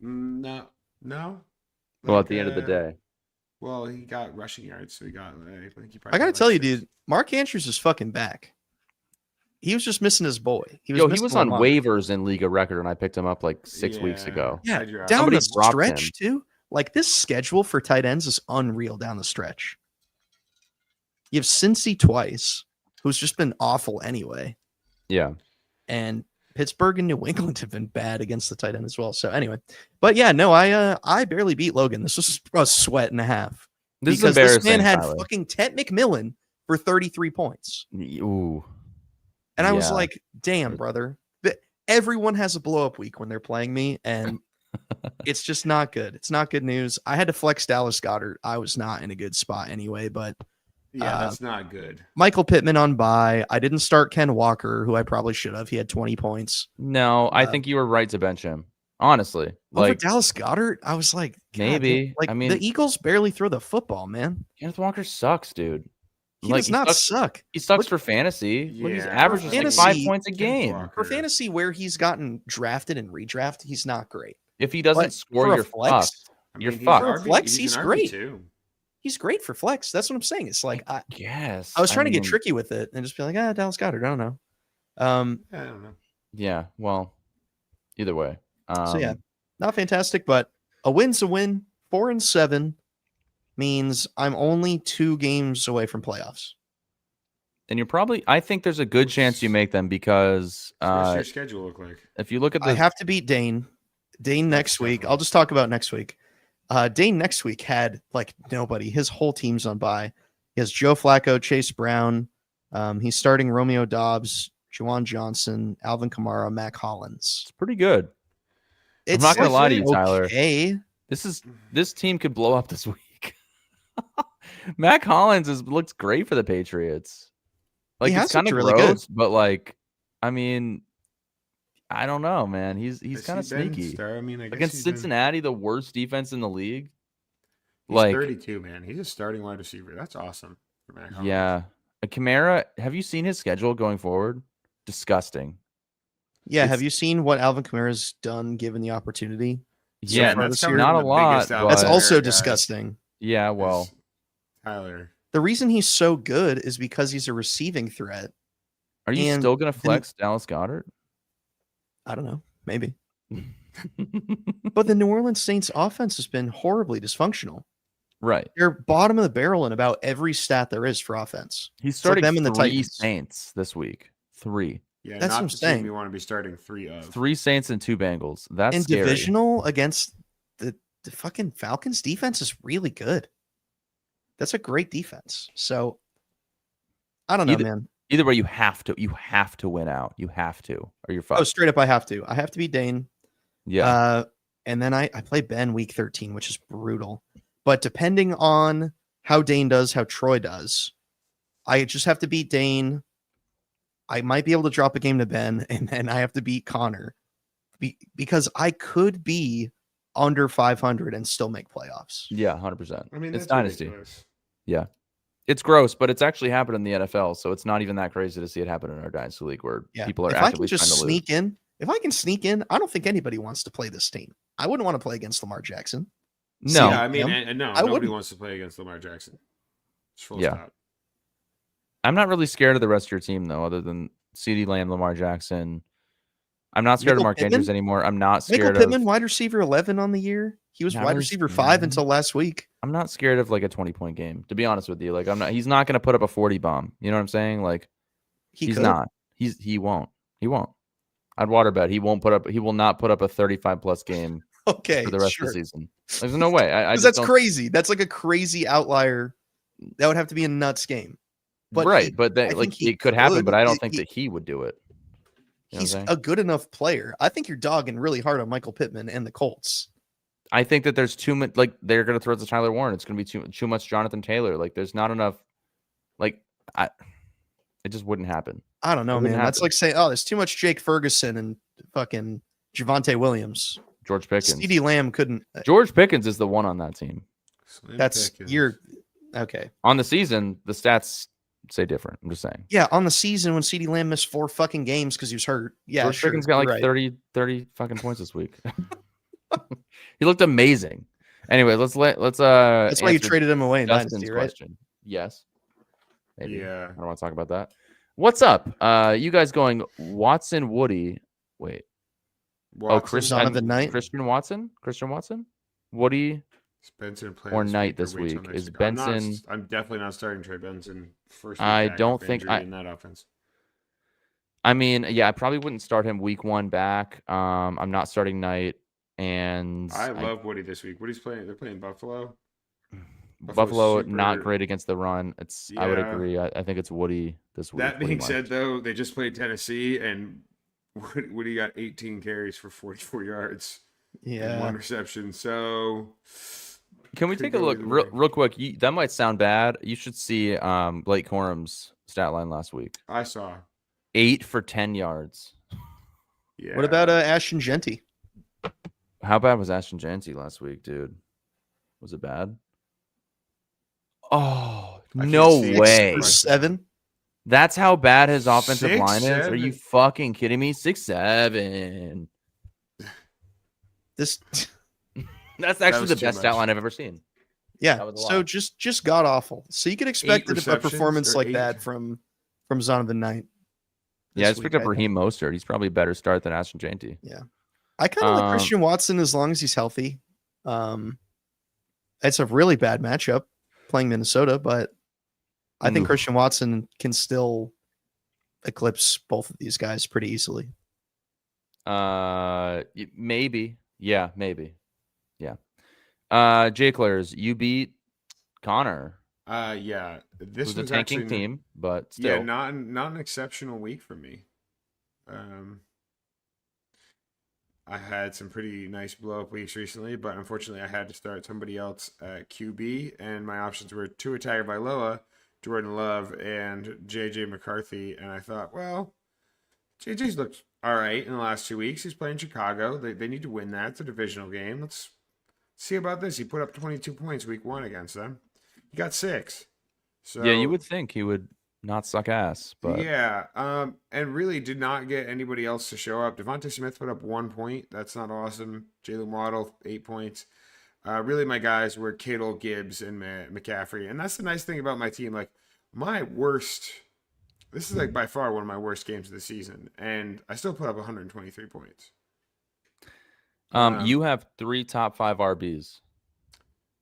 No. Well, Like, at the end of the day. Well, he got rushing yards, so he got. I think he I probably gotta got tell you, 6. dude, Mark Andrews is fucking back. He was just missing his boy. He He was on Lamar. waivers in League of Record, and I picked him up like 6 weeks Yeah. ago. Yeah, I dropped down Somebody the dropped stretch him. too. Like this schedule for tight ends is unreal down the stretch. You have Cincy twice, who's just been awful anyway, Yeah. and Pittsburgh and New England have been bad against the tight end as well. So anyway, but yeah, no, I barely beat Logan. This was a sweat and a half. This because is embarrassing. this man had Tyler. fucking Ted McMillan for 33 points. Ooh. And I was Yeah. like, damn, brother. Everyone has a blow up week when they're playing me, and it's just not good. It's not good news. I had to flex Dallas Goedert. I was not in a good spot anyway, but Yeah, that's not good. Michael Pittman on bye. I didn't start Ken Walker, who I probably should have. He had 20 points. No, I think you were right to bench him. Honestly. Over Like, Dallas Goedert, I was like, God, maybe. Like, I mean- the Eagles barely throw the football, man. Kenneth Walker sucks, dude. He does not suck. He sucks Look- for fantasy. Look, he's Yeah. averaging like Fantasy- 5 points a Kenneth game. Walker. For fantasy, where he's gotten drafted and redraft, he's not great. If he doesn't But score, for a you're flex, fucked. I You're mean, fucked. For a flex, he's he's an great. RB2. He's great for flex. That's what I'm saying. It's like I Yes. was trying to get mean, tricky with it and just be like, Dallas Goedert. I don't know. I don't know. Yeah. Well, either way. So yeah, not fantastic, but a win's a win. 4-7 means I'm only 2 games away from playoffs. And you're probably, I think there's a good chance you make them because What's your schedule look like? if you look at I the, have to beat Dane. Dane next week. I'll just talk about next week. Dane next week had like nobody. His whole team's on bye. He has Joe Flacco, Chase Brown. He's starting Romeo Dobbs, Juwan Johnson, Alvin Kamara, Mac Hollins. it's pretty good. It's not gonna lie to you, Tyler. okay. This team could blow up this week. Mac Hollins looks great for the Patriots. Like, He it's has kind of looked really good. gross, but like, I mean, I don't know, man. He's Has kind of he been sneaky I mean, I guess against he's been- Cincinnati, the worst defense in the league. He's Like, 32, man. He's a starting wide receiver. That's awesome. For Mac Hollins. yeah, Kamara. Have you seen his schedule going forward? Disgusting. Yeah. It's- Have you seen what Alvin Kamara's done given the opportunity? So Yeah, far that's this coming year? not from a the lot. biggest Alvin That's but- also Kamara guy. disgusting. Yeah, well, Is Tyler. The reason he's so good is because he's a receiving threat. are you and still gonna then- flex Dallas Goedert? I don't know. Maybe. But the New Orleans Saints offense has been horribly dysfunctional. Right. They're bottom of the barrel in about every stat there is for offense. He's It's like starting them and the 3 Titans. Saints this week. 3. Yeah, That's what not I'm the team saying. you want to be starting 3 of. 3 Saints and 2 Bengals. That's And scary. divisional against the fucking Falcons defense is really good. That's a great defense. So I don't know, man. Either way, you have to win out. You have to, or you're fucked. Oh, straight up, I have to. I have to beat Dane. Yeah. And then I play Ben week 13, which is brutal. But depending on how Dane does, how Troy does, I just have to beat Dane. I might be able to drop a game to Ben, and then I have to beat Connor because I could be under 500 and still make playoffs. Yeah, 100%. I mean, it's that's dynasty. ridiculous. Yeah. It's gross, but it's actually happened in the NFL, so it's not even that crazy to see it happen in our dynasty league where people are if I can actively just trying to sneak in, if I can sneak in, I don't think anybody wants to play this team. I wouldn't want to play against Lamar Jackson. lose. See, No. Yeah, I mean, no, nobody wouldn't. wants to play against Lamar Jackson. Just full Yeah. stop. I'm not really scared of the rest of your team though, other than CeeDee Lamb, Lamar Jackson. I'm not scared of Michael Mark Pittman? Andrews anymore. I'm not Michael scared Pittman, of wide receiver 11 on the year. He was Not wide really receiver scared. 5 until last week. I'm not scared of like a 20-point game, to be honest with you. Like he's not gonna put up a 40 bomb. You know what I'm saying? Like he's could. not. He won't. He won't. I'd water bet he will not put up a 35 plus game Okay, for the rest sure. of the season. There's no way. I Because just that's don't, crazy. That's like a crazy outlier. That would have to be a nuts game. But right, he- but I that think like he it could happen, but I don't He- think he- that he would do it. You know what I'm He's saying? a good enough player. I think you're dogging really hard on Michael Pittman and the Colts. I think that there's too much. Like they're gonna throw it to Tyler Warren. It's gonna be too much Jonathan Taylor. Like there's not enough. Like it just wouldn't happen. I don't know, It man. wouldn't That's happen. like saying, oh, there's too much Jake Ferguson and fucking Javonte Williams. George Pickens. CeeDee Lamb couldn't. George Pickens is the one on that team. Slim That's Pickens. you're okay. On the season, the stats say different. I'm just saying. Yeah, on the season when CeeDee Lamb missed 4 fucking games because he was hurt. Yeah, George sure, Pickens got like you're right. 30 fucking points this week. He looked amazing. Anyway, let's That's why you answer traded him away in Justin's Dynasty, right? question. Yes. Maybe. Yeah. I don't want to talk about that. What's up? You guys going Watson, Woody? Wait. Watson, Chris Donovan Knight? Christian Watson? Woody Benson playing or this Knight week or this wait till week? next Is week. Benson? I'm definitely not starting Trey Benson first. I week don't back off think injury in that offense. I mean, yeah, I probably wouldn't start him week 1 back. I'm not starting Knight, and I love Woody this week. Woody's playing. They're playing Buffalo. Buffalo super- not great against the run. I would Yeah. agree. I think it's Woody this week. That Woody being Marks. said, though, they just played Tennessee, and Woody got 18 carries for 44 yards and Yeah. 1 reception. So, Can we could take a go look either real, way. real quick? That might sound bad. You should see Blake Corum's stat line last week. I saw. 8 for 10 yards. Yeah. What about Ashton Genty? How bad was Ashton Janty last week, dude? Was it bad? Oh, I can't no see it. way. For 7? That's how bad his offensive line is? Are 6'7"? you fucking kidding me? 6'7". This That's actually was the too best stat much. line I've ever seen. yeah. That was a So lot. just god awful. So you could expect a receptions performance or like 8? that from Zonovan Knight. Yeah, I this just picked week, up Raheem Mostert. He's probably a better start than Ashton Janty. I kind of like Um, Christian Watson as long as he's healthy. It's a really bad matchup playing Minnesota, but I think Oof. Christian Watson can still eclipse both of these guys pretty easily. Maybe. Yeah, maybe. Yeah. Jay Clares, you beat Connor, Yeah. This who's a was tanking actually team, but still. Yeah, not an exceptional week for me. I had some pretty nice blow up weeks recently, but unfortunately, I had to start somebody else at QB, and my options were Tua Tagovailoa, Jordan Love, and JJ McCarthy. And I thought, well, JJ's looked all right in the last 2 weeks. He's playing Chicago. They need to win that. It's a divisional game. Let's see about this. He put up 22 points week 1 against them. He got 6. So Yeah, you would think he would not suck ass, but yeah, and really did not get anybody else to show up. Devontae Smith put up 1 point. That's not awesome. Jalen Waddle 8 points. Really, my guys were Kittle, Gibbs, and McCaffrey, and that's the nice thing about my team. Like my worst, this is like by far one of my worst games of the season, and I still put up 123 points. You have 3 top 5 RBs.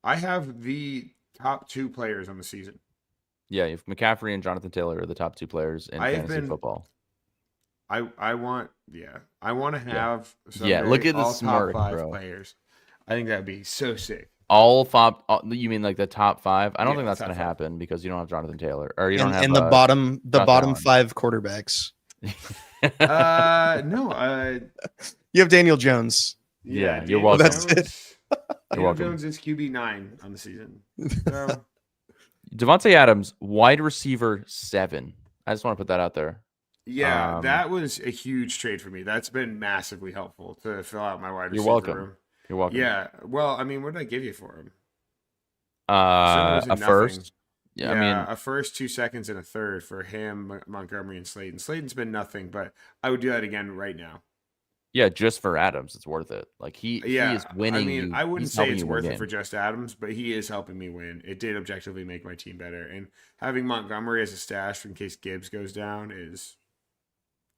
I have the top 2 players on the season. Yeah, if McCaffrey and Jonathan Taylor are the top 2 players in fantasy football. I want to have look at the all smirk, top 5 bro. players. I think that'd be so sick. You mean like the top 5? I don't Yeah, think that's top going to 5. happen because you don't have Jonathan Taylor or you don't have and the bottom Allen. 5 quarterbacks. No. You have Daniel Jones. Yeah, Daniel you're welcome. That's it. Daniel welcome. Jones is QB9 on the season. So, Devontae Adams, wide receiver 7. I just want to put that out there. yeah, that was a huge trade for me. That's been massively helpful to fill out my wide receiver room. You're welcome. Yeah. Well, I mean, what did I give you for him? A first. Yeah, I mean, a first, 2 seconds, and a third for him, Montgomery, and Slayton. Slayton's been nothing, but I would do that again right now. yeah, just for Adams, it's worth it. Like he is winning. I mean, I wouldn't he's say helping it's you win worth it games. for just Adams, but he is helping me win. It did objectively make my team better, and having Montgomery as a stash in case Gibbs goes down is.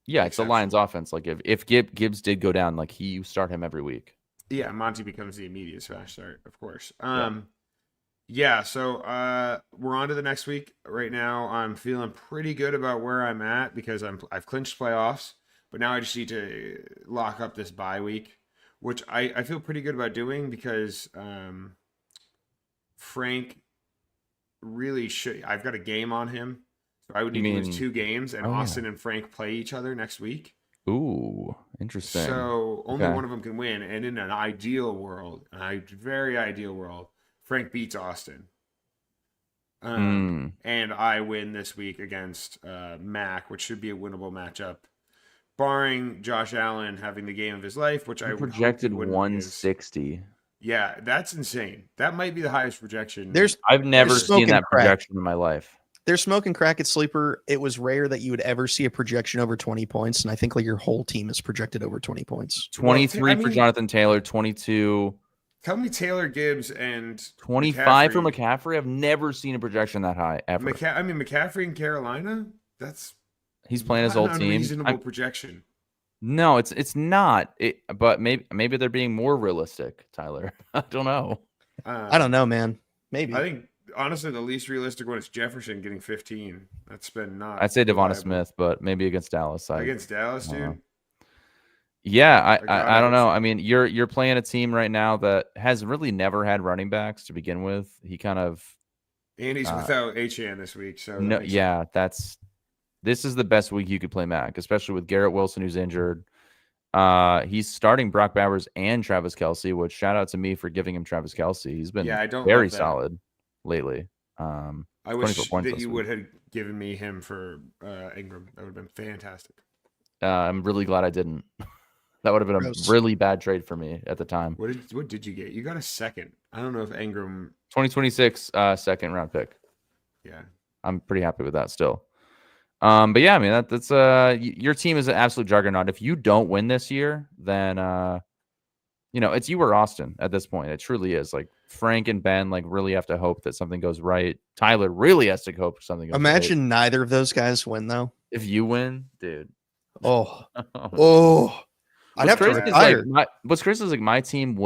Yeah, it's the Lions' offense. Like if Gibbs did go down, like you start him every week. Yeah, Monty becomes the immediate smash start, of course. Yeah. So we're on to the next week. Right now, I'm feeling pretty good about where I'm at because I've clinched playoffs, but now I just need to lock up this bye week, which I feel pretty good about doing because Frank really should. I've got a game on him, so I would need to lose 2 games, and Austin and Frank play each other next week. Ooh, interesting. So only one of them can win, and in an ideal world, a very ideal world, Frank beats Austin. And I win this week against Mac, which should be a winnable matchup, barring Josh Allen having the game of his life, which I projected 160. Yeah, that's insane. That might be the highest projection. I've never seen that projection in my life. They're smoking crack at Sleeper. It was rare that you would ever see a projection over 20 points, and I think like your whole team is projected over 20 points. 23 for Jonathan Taylor, 22. Tell me Taylor, Gibbs, and 25 for McCaffrey. I've never seen a projection that high ever. McCaffrey in Carolina. He's playing his old team. Reasonable projection. No, it's not. But maybe they're being more realistic, Tyler. I don't know. I don't know, man. Maybe. I think honestly the least realistic one is Jefferson getting 15. That's been not. I'd say Devonta Smith, but maybe against Dallas. Against Dallas, dude. Yeah, I don't know. I mean, you're playing a team right now that has really never had running backs to begin with. He kind of and he's without Achane this week, so this is the best week you could play Mac, especially with Garrett Wilson who's injured. He's starting Brock Bowers and Travis Kelce, which shout out to me for giving him Travis Kelce. He's been very solid lately. I wish that you would have given me him for Ingram. That would have been fantastic. I'm really glad I didn't. That would have been a really bad trade for me at the time. What did you get? You got a second. I don't know if Ingram 2026 second round pick. Yeah. I'm pretty happy with that still. But yeah, I mean that's your team is an absolute juggernaut. If you don't win this year, then it's you or Austin at this point. It truly is. Like Frank and Ben really have to hope that something goes right. Tyler really has to hope something goes right. Imagine neither of those guys win though. If you win, dude. I'd have to retire. What's crazy is my team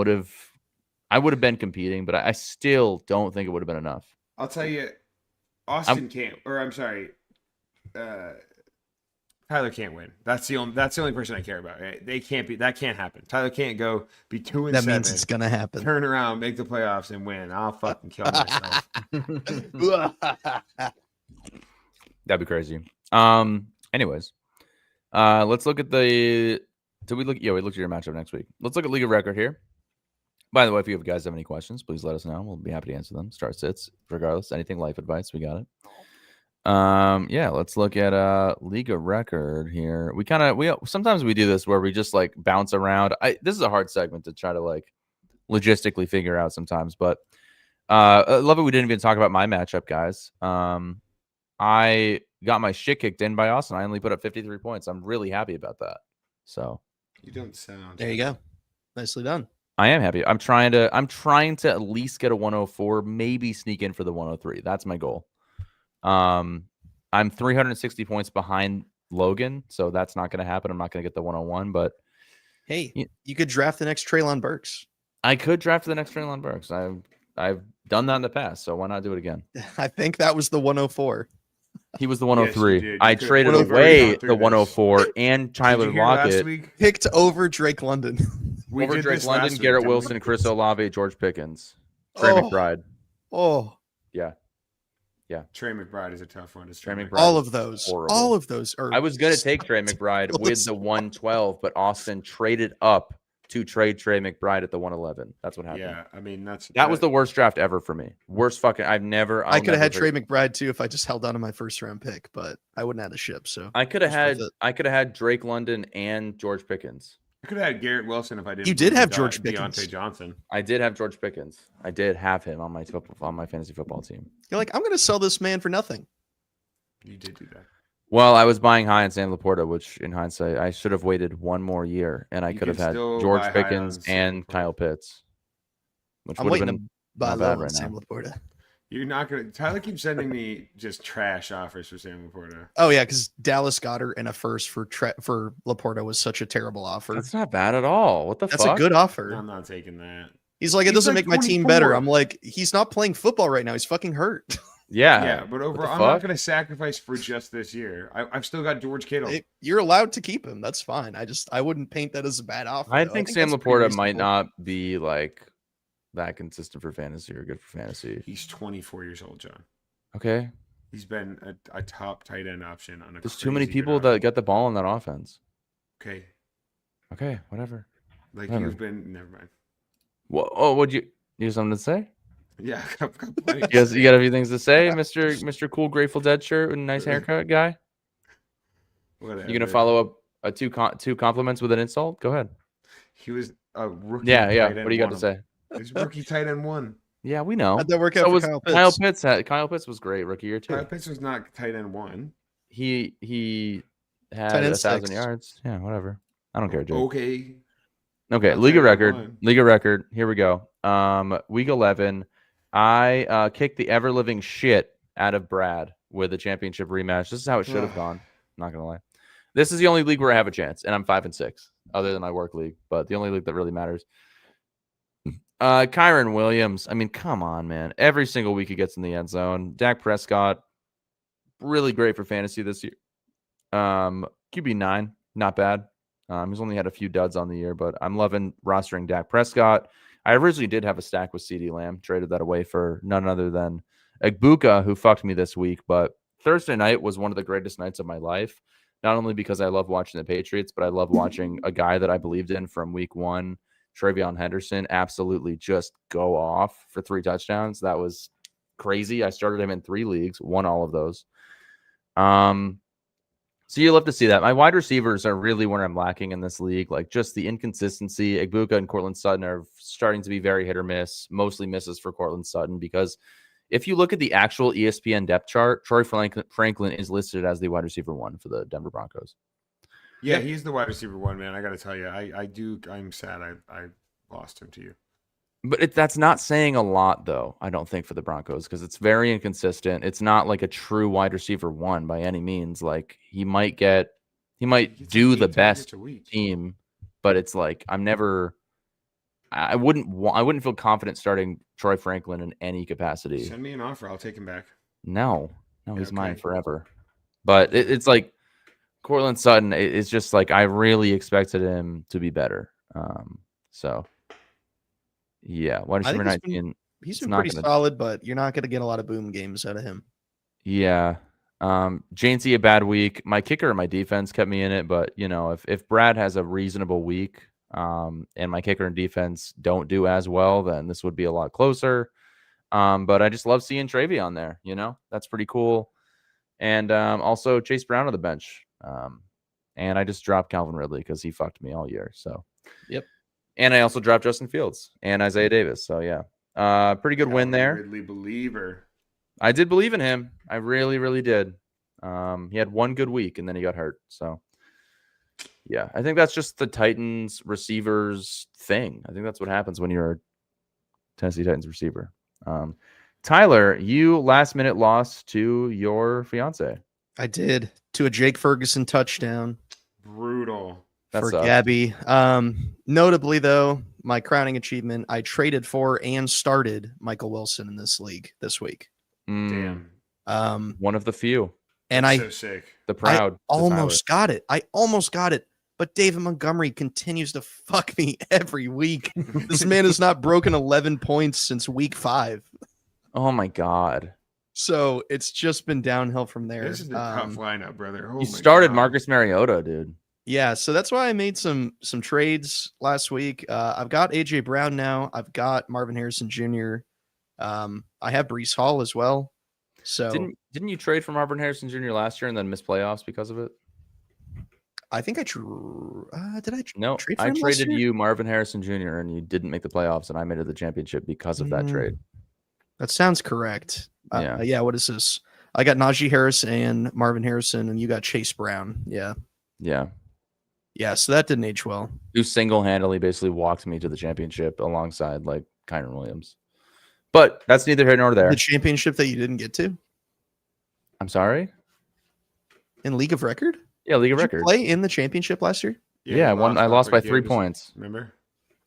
I would have been competing, but I still don't think it would have been enough. I'll tell you, Austin can't, or I'm sorry, Tyler can't win. That's the only person I care about. They can't be. That can't happen. Tyler can't go be 2-7. That means it's gonna happen. Turn around, make the playoffs, and win. I'll fucking kill myself. That'd be crazy. Anyways, let's look at the. Did we look? Yeah, we looked at your matchup next week. Let's look at league of record here. By the way, if you guys have any questions, please let us know. We'll be happy to answer them. Start sits, regardless. Anything life advice, we got it. Yeah, let's look at league of record here. We sometimes we do this where we just bounce around. This is a hard segment to try to logistically figure out sometimes, but I love it. We didn't even talk about my matchup, guys. I got my shit kicked in by Austin. I only put up 53 points. I'm really happy about that. So you don't sound. There you go. Nicely done. I am happy. I'm trying to at least get a 104, maybe sneak in for the 103. That's my goal. I'm 360 points behind Logan, so that's not going to happen. I'm not going to get the 101, but Hey, Yeah. you could draft the next Treylon Burks. I could draft the next Treylon Burks. I've done that in the past, so why not do it again? I think that was the 104. He was the Yes, you 103. did. You I could- traded we've already away gone through the this. 104 and Did Tyler you hear last Lockett week? Picked over Drake London. We over did Drake this London, last week, Garrett didn't we? Wilson, Chris Olave, George Pickens, Trey Oh. McBride. Oh, Trey McBride is a tough one. It's Trey McBride. all of those. Horrible. All of those are. I was going to take Trey McBride with the 112, but Austin traded up to trade Trey McBride at the 111. That's what happened. Yeah, I mean That was the worst draft ever for me. Worst fucking. I could have had Trey McBride too if I just held on to my first round pick, but I wouldn't have the ship. So I could have Just had. worth it. I could have had Drake London and George Pickens. I could have had Garrett Wilson if I didn't. You did lose have to George Pickens. Deontay Johnson. I did have George Pickens. I did have him on my fantasy football team. you're like, I'm going to sell this man for nothing. You did do that. Well, I was buying high on Sam Laporta, which in hindsight I should have waited one more year, and I You could have could had still George buy high Pickens on Sam and Laporta. Kyle Pitts, which I'm would have waiting been to buy not low bad on right Sam now. Laporta. You're not gonna. Tyler keeps sending me just trash offers for Sam Laporta. Oh yeah, because Dallas Goddard and a first for Laporta was such a terrible offer. That's not bad at all. What the That's fuck? a good offer. I'm not taking that. He's like, it He's doesn't like make my team better. 24. I'm like, he's not playing football right now. He's fucking hurt. Yeah. Yeah, but the overall, I'm fuck? not gonna sacrifice for just this year. I've still got George Kittle. You're allowed to keep him. That's fine. I wouldn't paint that as a bad offer. I though. think Sam that's pretty Laporta might reasonable. not be like that consistent for fantasy or good for fantasy. He's 24 years old, John. Okay. He's been a top tight end option on a. There's too many crazy good people offense. that get the ball in that offense. Okay, Okay, whatever. like Whatever. you've been. Never mind. Would you have something to say? Yeah, I've got plenty. You got a few things to say, Mr. Cool Grateful Dead shirt and nice haircut guy? Whatever. You gonna follow up two compliments with an insult? Go ahead. He was a rookie. Yeah. tight What end do you got to one. say? He's rookie tight end one. Yeah, we know. How'd that work out So for was Kyle Pitts? Kyle Pitts was great rookie year too. Kyle Pitts was not tight end one. He had Tight end 1,000 6. yards. Yeah, whatever. I don't care, Jake. Okay. Okay, Not league of tight end record. one. League of record. Here we go. Week 11. I kicked the ever living shit out of Brad with a championship rematch. This is how it should have gone. I'm not gonna lie. This is the only league where I have a chance, and I'm 5-6, other than my work league, but the only league that really matters. Kyron Williams. I mean, come on, man. Every single week he gets in the end zone. Dak Prescott, really great for fantasy this year. QB9, not bad. He's only had a few duds on the year, but I'm loving rostering Dak Prescott. I originally did have a stack with CeeDee Lamb, traded that away for none other than Egbuka, who fucked me this week. But Thursday night was one of the greatest nights of my life, not only because I love watching the Patriots, but I love watching a guy that I believed in from week one, Travion Henderson, absolutely just go off for 3 touchdowns. That was crazy. I started him in 3 leagues, won all of those. So you love to see that. My wide receivers are really where I'm lacking in this league. Like just the inconsistency. Egbuka and Cortland Sutton are starting to be very hit or miss, mostly misses for Cortland Sutton, because if you look at the actual ESPN depth chart, Troy Franklin is listed as the wide receiver 1 for the Denver Broncos. Yeah, he's the wide receiver one, man. I got to tell you, I'm sad I lost him to you. But that's not saying a lot, though, I don't think, for the Broncos, because it's very inconsistent. It's not like a true wide receiver 1 by any means. Like he might He gets do like the 8 targets best a week. team, but it's like I wouldn't feel confident starting Troy Franklin in any capacity. Send me an offer. I'll take him back. No, he's mine Okay. forever. But it's like Cortland Sutton. It's just like I really expected him to be better. So yeah, wide I think receiver he's 19. He's It's been not pretty gonna- solid, but you're not going to get a lot of boom games out of him. Yeah. Janesy, a bad week. My kicker and my defense kept me in it, but if Brad has a reasonable week, and my kicker and defense don't do as well, then this would be a lot closer. But I just love seeing Travion there. That's pretty cool. And also Chase Brown on the bench. And I just dropped Calvin Ridley because he fucked me all year. So Yep. And I also dropped Justin Fields and Isaiah Davis. So yeah, pretty good win Calvin there. Ridley believer. I did believe in him. I really, really did. He had one good week and then he got hurt. So yeah, I think that's just the Titans receivers thing. I think that's what happens when you're a Tennessee Titans receiver. Tyler, you last minute lost to your fiance. I did, to a Jake Ferguson touchdown. Brutal. That for sucks. Gabby. Notably, though, my crowning achievement, I traded for and started Michael Wilson in this league this week. Mm, Damn. one of the few. And That's I so sick. The proud. almost got it. But David Montgomery continues to fuck me every week. This man has not broken 11 points since week 5. Oh my god. So it's just been downhill from there. This is a tough lineup, brother. Oh You my started God. Marcus Mariota, dude. Yeah, so that's why I made some trades last week. I've got AJ Brown now. I've got Marvin Harrison Jr. I have Brees Hall as well. So Didn't you trade for Marvin Harrison Jr. last year and then miss playoffs because of it? I think I did I No, trade for I him last traded year? you Marvin Harrison Jr. and you didn't make the playoffs, and I made it to the championship because of that trade. That sounds correct. Yeah. Yeah. What is this? I got Najee Harris and Marvin Harrison, and you got Chase Brown. Yeah. Yeah. Yeah. So that didn't age well. Who single-handedly basically walked me to the championship alongside like Kyron Williams. But that's neither here nor there. The championship that you didn't get to I'm sorry? in League of Record? Yeah, League of Did you Record. play in the championship last year? Yeah, I lost by 3 points. Remember?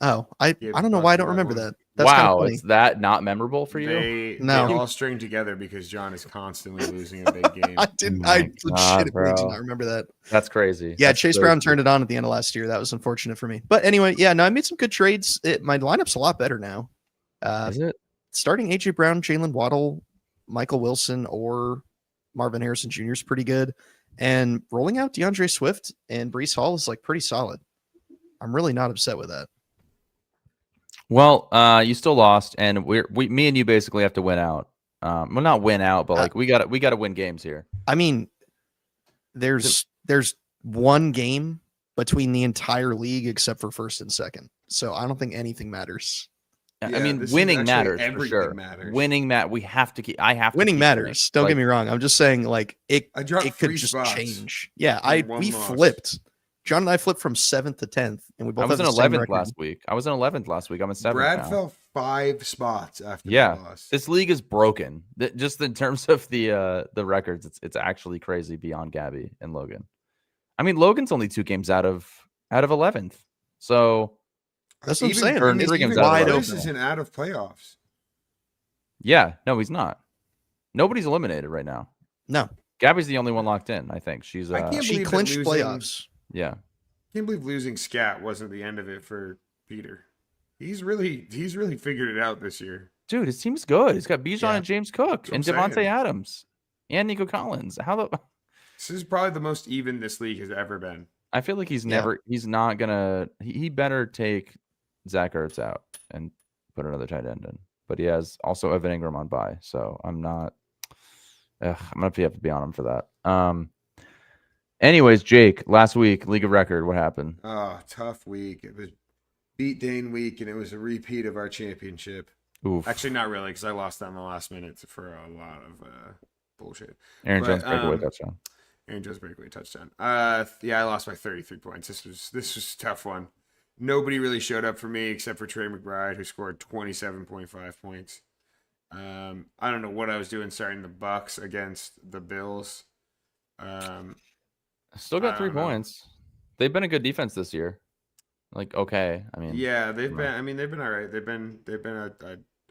Oh, I Yeah, don't know why I don't that remember one. that. That's kind of Wow, funny. it's that not memorable for you? They No. all string together because John is constantly losing a big game. I didn't. Oh my I God, legitimately bro. do not remember that. That's crazy. Yeah, That's Chase crazy. Brown turned it on at the end of last year. That was unfortunate for me. But anyway, yeah, no, I made some good trades. My lineup's a lot better now. Is it? Starting AJ Brown, Jalen Waddle, Michael Wilson, or Marvin Harrison Jr. is pretty good. And rolling out DeAndre Swift and Brees Hall is like pretty solid. I'm really not upset with that. Well, you still lost, and me and you basically have to win out. Well, not win out, but like we got to win games here. I mean, there's one game between the entire league except for first and second. So I don't think anything matters. Yeah, I mean, this is winning actually matters for everything sure. matters. Winning we have to keep. I have to Winning keep matters. Don't get me wrong. I'm just saying, like it I dropped could 3 just spots change. Yeah, in one we loss. flipped. John and I flipped from 7th to 10th, and we both I was have in the same 11th record. last week. I'm in 7th Brad now. fell 5 spots after Yeah, the loss. this league is broken. Just in terms of the records, it's actually crazy beyond Gabby and Logan. I mean, Logan's only 2 games out of 11th. So That's what I'm Even- saying. Turn It's three games even out of wide the Chris open. isn't out of playoffs. yeah, no, he's not. Nobody's eliminated right now. No, Gabby's the only one locked in. I think she's. I can't she believe that clinched losing- playoffs. Yeah. Can't believe losing Scat wasn't the end of it for Peter. He's really figured it out this year. Dude, his team's good. He's got Bijan Yeah. and James Cook That's and what I'm Devontae saying. Adams and Nico Collins. How the? This is probably the most even this league has ever been. I feel like he's Yeah. never. He's not gonna. He better take Zach Ertz out and put another tight end in. But he has also Evan Ingram on bye, so I'm not. I'm gonna have to be on him for that. Anyways, Jake, last week League of Record, what happened? Oh, tough week. It was beat Dane week, and it was a repeat of our championship. Oof. Actually, not really, because I lost on the last minute for a lot of bullshit. Aaron but, Jones breakaway um, touchdown. Aaron Jones breakaway touchdown. Yeah, I lost by 33 points. This was a tough one. Nobody really showed up for me except for Trey McBride, who scored 27.5 points. I don't know what I was doing starting the Bucks against the Bills. Still I got 3 don't know. points. They've been a good defense this year. Like, okay, I mean, Yeah, they've no. been. I mean, they've been all right. They've been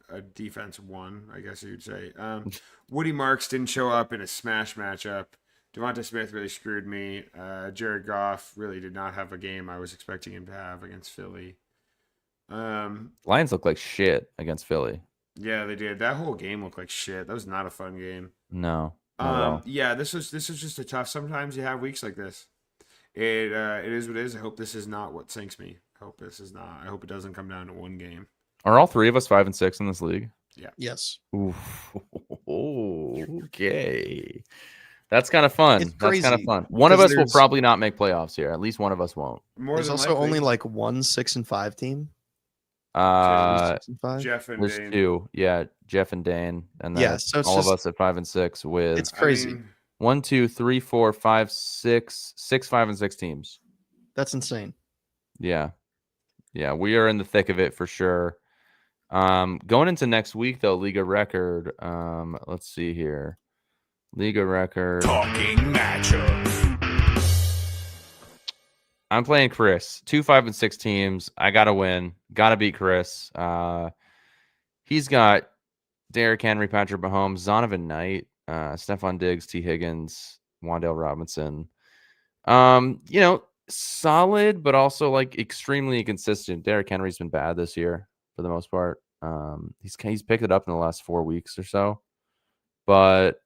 a defense one, I guess you'd say. Woody Marks didn't show up in a smash matchup. Devonta Smith really screwed me. Jared Goff really did not have a game I was expecting him to have against Philly. Lions look like shit against Philly. Yeah, they did. That whole game looked like shit. That was not a fun game. No, not at all. Yeah, this was just a tough. Sometimes you have weeks like this. It is what it is. I hope this is not what sinks me. I hope this is not. I hope it doesn't come down to one game. Are all 3 of us 5-6 in this league? Yes. Oof. Okay. That's kind of fun. It's That's kind of crazy, fun. One of because us will there's- probably not make playoffs here. At least one of us won't. More There's than also likely, only like one 6-5 team. Uh, 6-5. Jeff and there's Dane. 2. Yeah, Jeff and Dane, and then Yeah, so it's all of just- us at 5-6 with It's crazy. I mean, 1, 2, 3, 4, 5, 6, 5-6 teams. That's insane. Yeah. Yeah, we are in the thick of it for sure. Going into next week though, League of Record. Let's see here. League of Record. Talking Matchups. I'm playing Chris. 2, 5, and 6 teams. I gotta win. Gotta beat Chris. He's got Derrick Henry, Patrick Mahomes, Zonovan Knight, Stephon Diggs, T. Higgins, Wan'Dale Robinson. Solid, but also like extremely inconsistent. Derrick Henry's been bad this year for the most part. He's picked it up in the last 4 weeks or so, but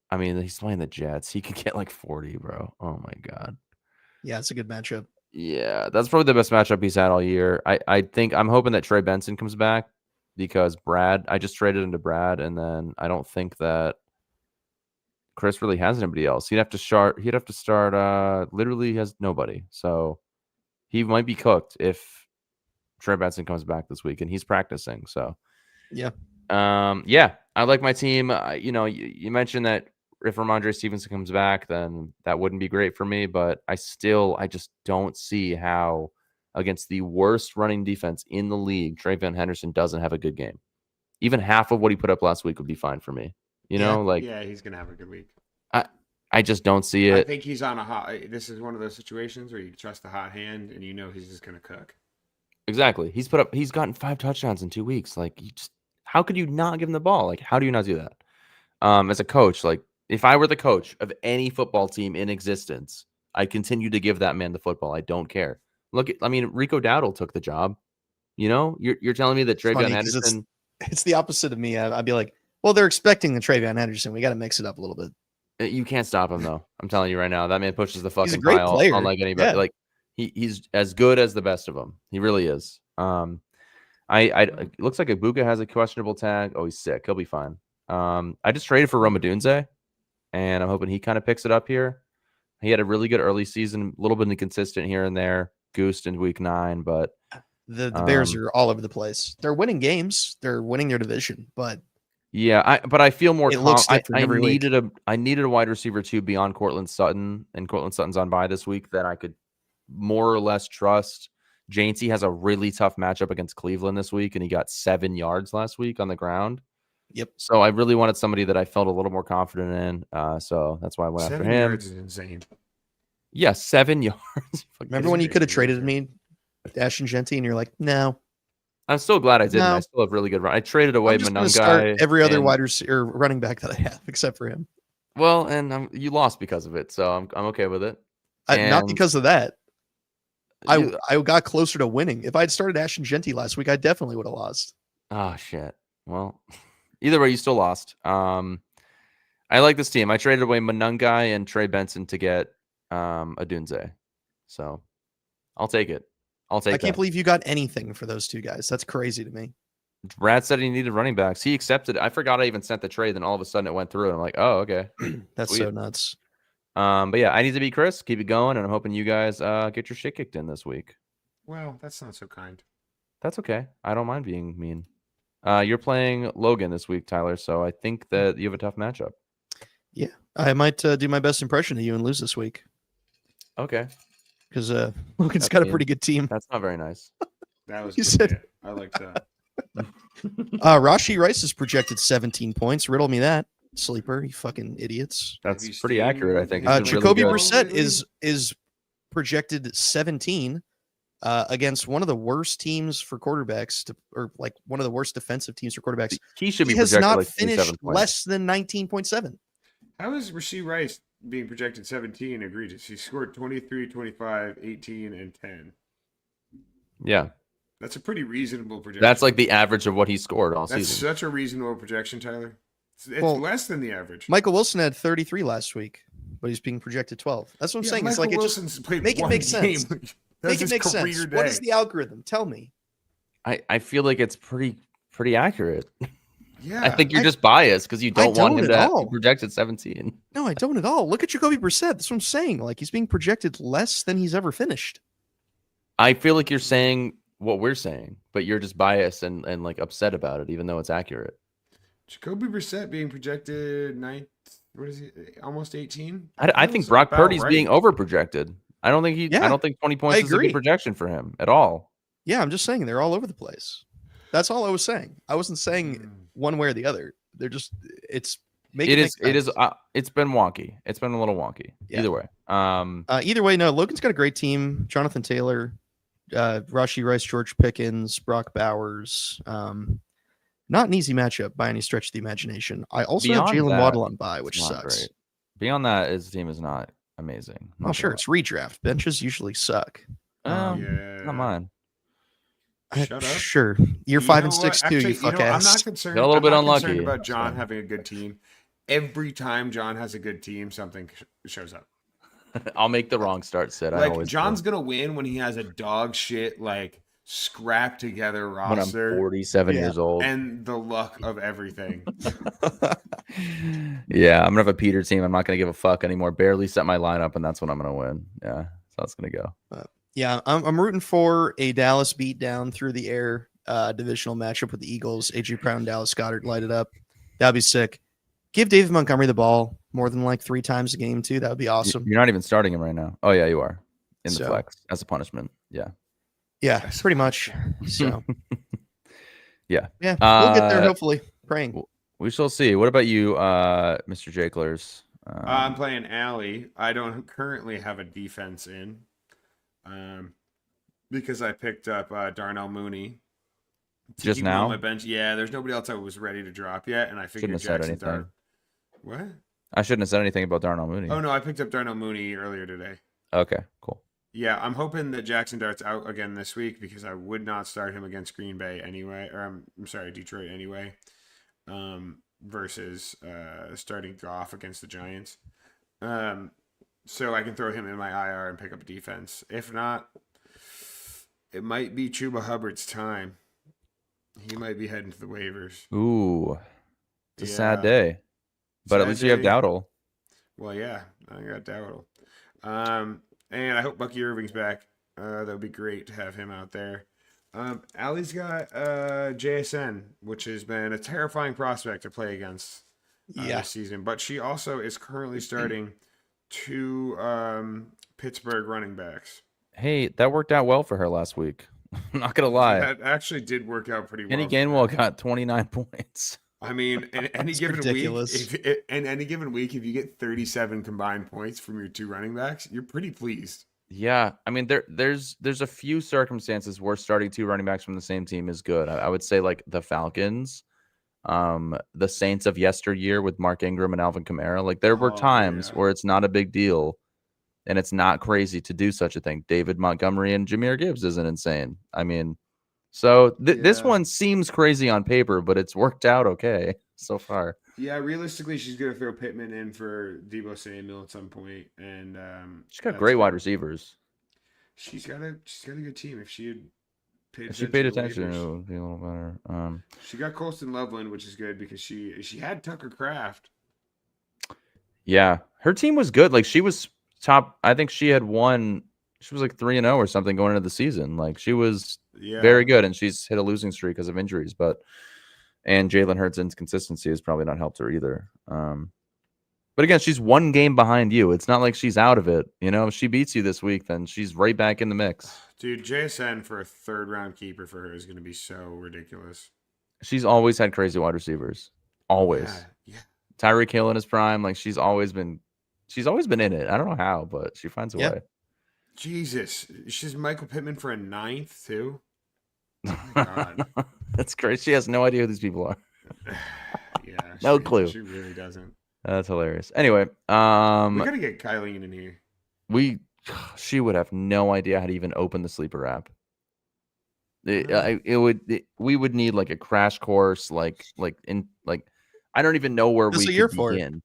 I mean, he's playing the Jets. He could get like 40, bro. Oh my god. Yeah, it's a good matchup. Yeah, that's probably the best matchup he's had all year. I think I'm hoping that Trey Benson comes back because I just traded into Brad, and then I don't think that Chris really has anybody else. He'd have to start. Literally, he has nobody. So he might be cooked if Trey Benson comes back this week, and he's practicing. So yeah, I like my team. You mentioned that if Ramondre Stevenson comes back, then that wouldn't be great for me. But I just don't see how against the worst running defense in the league, TreVeyon Henderson doesn't have a good game. Even half of what he put up last week would be fine for me. He's gonna have a good week. I just don't see it. I think he's on a hot. This is one of those situations where you trust the hot hand, and he's just gonna cook. Exactly. He's gotten 5 touchdowns in 2 weeks. Like, how could you not give him the ball? Like, how do you not do that? As a coach, like if I were the coach of any football team in existence, I continue to give that man the football. I don't care. Rico Dowdle took the job. You're telling me that TreVeyon Henderson. It's the opposite of me. I'd be like, well, they're expecting the TreVeyon Henderson. We got to mix it up a little bit. You can't stop him though. I'm telling you right now, that man pushes the fucking he's a great pile player. Unlike anybody. Yeah. Like he's as good as the best of them. He really is. It looks like Ibuka has a questionable tag. Oh, he's sick. He'll be fine. I just traded for Roma Dunze, and I'm hoping he kind of picks it up here. He had a really good early season, a little bit inconsistent here and there, goosed in week 9, but the Bears are all over the place. They're winning games. They're winning their division, but yeah, I feel more. It looks different every week. I needed a wide receiver too beyond Cortland Sutton, and Cortland Sutton's on bye this week that I could more or less trust. Jainty has a really tough matchup against Cleveland this week, and he got 7 yards last week on the ground. Yep. So I really wanted somebody that I felt a little more confident in. So that's why I went after him. 7 yards is insane. Yeah, 7 yards. Remember when you could have traded me, Ashton Genty, and you're like, no. I'm still glad I didn't. No. I still have really good run. I traded away I'm just going to start every other wide receiver running back that I have except for him. Well, and you lost because of it, so I'm okay with it. Not because of that. I got closer to winning. If I had started Ashton Genty last week, I definitely would have lost. Oh shit. Well, either way, you still lost. I like this team. I traded away Monungai and Trey Benson to get Adunze, so I'll take it. I can't believe you got anything for those two guys. That's crazy to me. Brad said he needed running backs. He accepted it. I forgot I even sent the trade. Then all of a sudden it went through, and I'm like, oh, okay. That's Sweet. so nuts. But yeah, I need to beat Chris. Keep it going, and I'm hoping you guys get your shit kicked in this week. Well, that's not so kind. That's okay. I don't mind being mean. You're playing Logan this week, Tyler, so I think that you have a tough matchup. Yeah, I might do my best impression of you and lose this week. Okay. Because Logan's got a pretty good team. That's not very nice. That was. You said. I like that. Rashi Rice is projected 17 points. Riddle me that, sleeper. You fucking idiots. That's pretty accurate, I think. Jacoby Brissett is projected 17 against one of the worst teams for quarterbacks, or like one of the worst defensive teams for quarterbacks. He should be. He has projected not like finished less than 19.7. How is Rasheed Rice being projected 17 egregious? He scored 23, 25, 18, and 10. Yeah. That's a pretty reasonable projection. That's like the average of what he scored all That's season. such a reasonable projection, Tyler. It's less than the average. Michael Wilson had 33 last week, but he's being projected 12. That's what I'm saying. Michael It's like Wilson's played make it one make sense. game. Make it make sense. Day. What is the algorithm? Tell me. I feel like it's pretty accurate. Yeah. I think you're just biased because you don't want him to be projected 17. No, I don't at all. Look at Jacoby Brissett. That's what I'm saying. Like, he's being projected less than he's ever finished. I feel like you're saying what we're saying, but you're just biased and like upset about it, even though it's accurate. Jacoby Brissett being projected what is he? Almost 18. I think Brock Purdy's being overprojected. I don't think I don't think 20 points is a good projection for him at all. Yeah, I'm just saying they're all over the place. That's all I was saying. I wasn't saying one way or the other. They're just It is. It is. It's been wonky. It's been a little wonky. Yeah. Either way. Either way, no. Logan's got a great team. Jonathan Taylor, Rashi Rice, George Pickens, Brock Bowers. Not an easy matchup by any stretch of the imagination. I also have Beyond Jalen that, Waddle on bye, it's which not sucks. great. Beyond that, his team is not amazing. Well, sure, it's redraft. Benches usually suck. Not Yeah. mine. Shut up. Sure, you're You 5 know and 6 what? too. Actually, You fuck I'm ass. not concerned. Got a little bit I'm not unlucky. concerned about John So- having a good team. Every time John has a good team, something shows up. I'll make the wrong start, Sid. I Like always John's do. gonna win when he has a dog shit like scrap together When I'm roster 47 Yeah. years old. and the luck of everything. Yeah, I'm gonna have a Peter team. I'm not gonna give a fuck anymore. Barely set my lineup, and that's when I'm gonna win. Yeah, that's how it's gonna go. Yeah, I'm rooting for a Dallas beatdown through the air divisional matchup with the Eagles. AJ Brown, Dallas Goddard light it up. That'd be sick. Give David Montgomery the ball more than like 3 times a game too. That would be awesome. You're not even starting him right now. Oh yeah, you are in the So- flex as a punishment. Yeah, Yeah, pretty much. So yeah. yeah, we'll get there Uh, hopefully. Praying. We shall see. What about you, Mr. Jaklers? I'm playing Alley. I don't currently have a defense in, because I picked up Darnell Mooney. to Just keep him on now? my bench. Yeah, there's nobody else I was ready to drop yet, and I figured Shouldn't have said Jackson anything. Dart. What? I shouldn't have said anything about Darnell Mooney. Oh no, I picked up Darnell Mooney earlier today. Okay, cool. Yeah, I'm hoping that Jackson Dart's out again this week because I would not start him against Green Bay anyway, or I'm sorry, Detroit anyway, versus starting Goff against the Giants. So I can throw him in my IR and pick up a defense. If not, it might be Chuba Hubbard's time. He might be heading to the waivers. Ooh, it's a sad Yeah. day. But at Sad least you have day. Dowdle. Well, yeah, I got Dowdle. And I hope Bucky Irving's back. That would be great to have him out there. Allie's got JSN, which has been a terrifying prospect to play against this season. But she also is currently starting 2 Pittsburgh running backs. Hey, that worked out well for her last week. I'm not gonna lie. That actually did work out pretty well. Kenny for her. Gainwell got 29 points. I mean, in any That's given ridiculous. week, in any given week, if you get 37 combined points from your 2 running backs, you're pretty pleased. Yeah, I mean, there's a few circumstances where starting 2 running backs from the same team is good. I would say like the Falcons, the Saints of yesteryear with Mark Ingram and Alvin Kamara. Like there were Oh, times yeah. where it's not a big deal, and it's not crazy to do such a thing. David Montgomery and Jahmyr Gibbs isn't insane. I mean, so this Yeah. one seems crazy on paper, but it's worked out okay so far. Yeah, realistically, she's gonna throw Pittman in for Debo Samuel at some point, and She's got that's great wide fine. receivers. She's got a good team. If she had paid If she paid to attention, it waivers. would be a little better. She got Colston Loveland, which is good because she had Tucker Kraft. Yeah, her team was good. Like she was top. I think she had won. She was like 3-0 or something going into the season. Like she was Yeah, very good, and she's hit a losing streak because of injuries. And Jalen Hurts' inconsistency has probably not helped her either. But again, she's 1 game behind you. It's not like she's out of it. You know, if she beats you this week, then she's right back in the mix. Dude, JSN for a 3rd round keeper for her is gonna be so ridiculous. She's always had crazy wide receivers. Always. Yeah. Tyreek Hill in his prime. Like she's always been in it. I don't know how, but she finds a Yep. way. Jesus, she's Michael Pittman for a 9th too. Oh my God. That's crazy. She has no idea who these people are. Yeah, No clue. She really doesn't. That's hilarious. Anyway, We gotta get Kylie in here. she would have no idea how to even open the sleeper app. Really? We would need like a crash course, like I don't even know where That's we what you're could for. begin.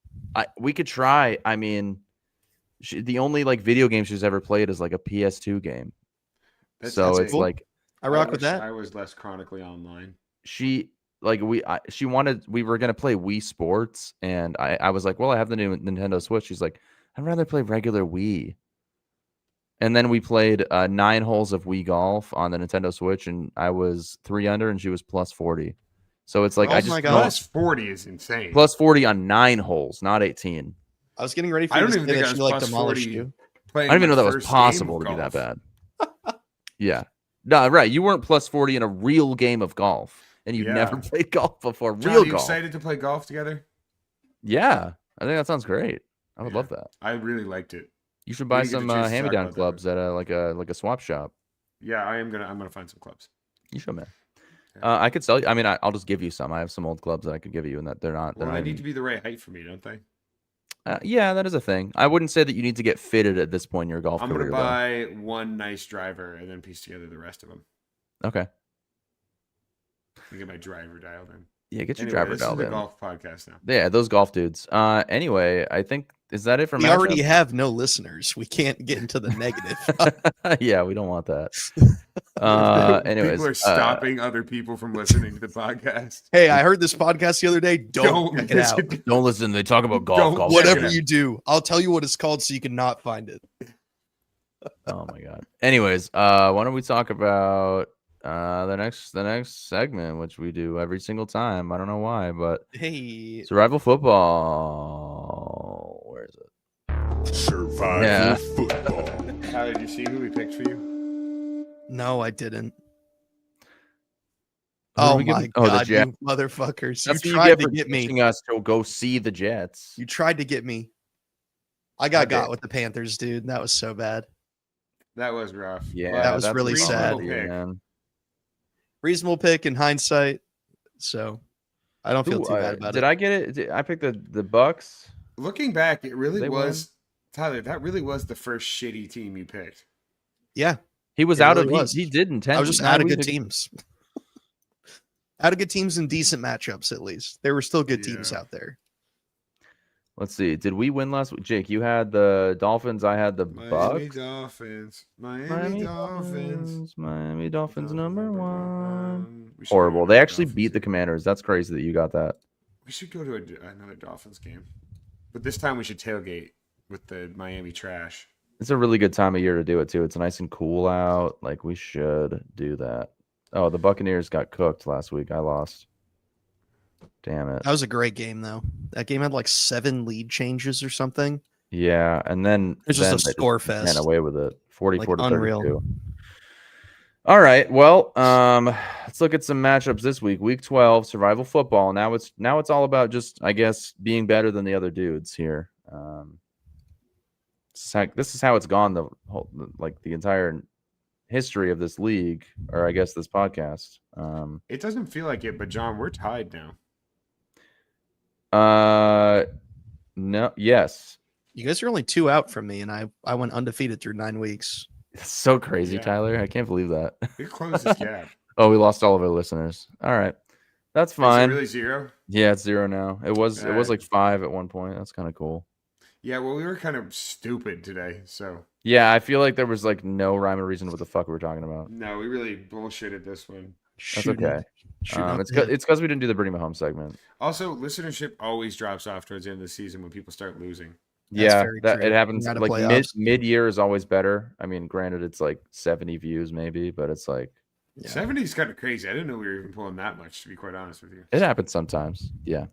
We could try. I mean, the only like video game she's ever played is like a PS2 game. So it's cool. like I rock with wish that. I was less chronically online. she were gonna play Wii Sports, and I was like, well, I have the new Nintendo Switch. She's like, I'd rather play regular Wii. And then we played 9 holes of Wii Golf on the Nintendo Switch, and I was 3 under, and she was plus 40. So it's like Oh I my just God. Plus 40 is insane. plus 40 on 9 holes, not 18. I was getting ready for I you don't to even say think that I she was like plus demolished 40 you. playing I don't even my know that was first game possible of to be that golf. bad. Yeah. No, right. You weren't plus 40 in a real game of golf, and you've Yeah. never played golf before. John, Real are you golf. excited to play golf together? Yeah, I think that sounds great. I would Yeah. love that. I really liked it. You should We buy didn't get some the chance to talk hand-me-down about that. clubs at like a swap shop. Yeah, I'm gonna find some clubs. You should, man. Yeah. I could sell you. I mean, I'll just give you some. I have some old clubs that I could give you, and that they're not. Well, They're they not need even- to be the right height for me, don't they? Yeah, that is a thing. I wouldn't say that you need to get fitted at this point in your golf I'm career. gonna buy one nice driver and then piece together the rest of them. Though. Okay. And get my driver dialed in. Yeah, get your Anyway, driver this dialed is a in. golf podcast now. Yeah, those golf dudes. Anyway, I think is that it for We matchup? already have no listeners. We can't get into the negative. Yeah, we don't want that. Anyways, People are stopping other people from listening to the podcast. Hey, I heard this podcast the other day. Don't check it out. listen. don't listen. They talk about golf. Don't- golf Whatever Yeah. you do, I'll tell you what it's called so you can not find it. Oh my god. Anyways, why don't we talk about the next segment, which we do every single time. I don't know why, but Hey, survival football. Where is it? Survival Yeah. football. Tyler, did you see who we picked for you? no, I didn't. Who did Oh we give my him? Oh, the god, Jets. you motherfuckers! That's You what you tried get to for get me. teaching us to go see the Jets. You tried to get me. I got did. with the Panthers, dude. That was so bad. That was rough. Yeah, That was that's really a sad. bummer, man. Reasonable pick in hindsight. So I don't feel Ooh, too bad about did it. I get it? I picked the Bucks. Looking back, it really They was Tyler. That really was the first shitty team you picked. Yeah, He was It out really of. was. He did intend. I was just out of good teams. Out of good teams and decent matchups, at least. There were still good teams Yeah. out there. Let's see. Did we win last week? Jake, you had the Dolphins. I had the Miami Bucks. Dolphins. Miami Dolphins. Miami Dolphins number one. We should go Horrible. to They another actually Dolphins beat the game. Commanders. That's crazy that you got that. We should go to another Dolphins game, but this time we should tailgate with the Miami trash. It's a really good time of year to do it too. It's nice and cool out. Like we should do that. Oh, the Buccaneers got cooked last week. I lost. Damn it. That was a great game, though. That game had like 7 lead changes or something. Yeah, and then It's just then a they score ran fest. away with it. 44 to unreal. 32. All right. Well, let's look at some matchups this week. Week 12, survival football. Now it's all about just, I guess, being better than the other dudes here. This is how it's gone the whole, like the entire history of this league, or I guess this podcast. It doesn't feel like it, but John, we're tied now. No, yes. You guys are only 2 out from me, and I went undefeated through 9 weeks. It's so crazy, Yeah. Tyler. I can't believe that. We closed this gap. Oh, we lost all of our listeners. All right. That's Is it fine. really 0? Yeah, it's 0 now. It was Alright. like 5 at one point. That's kind of cool. Yeah, well, we were kind of stupid today, so Yeah, I feel like there was like no rhyme or reason to what the fuck we were talking about. no, we really bullshitted this one. That's okay. Shooting It's up the because we didn't do the Brittany Mahomes segment. Also, listenership always drops off towards the end of the season when people start losing. That's Yeah, very that true. it happens. Not a Like playoffs. mid year is always better. I mean, granted, it's like 70 views maybe, but it's like Yeah. 70 is kind of crazy. I didn't know we were even pulling that much, to be quite honest with you. it happens sometimes. Yeah.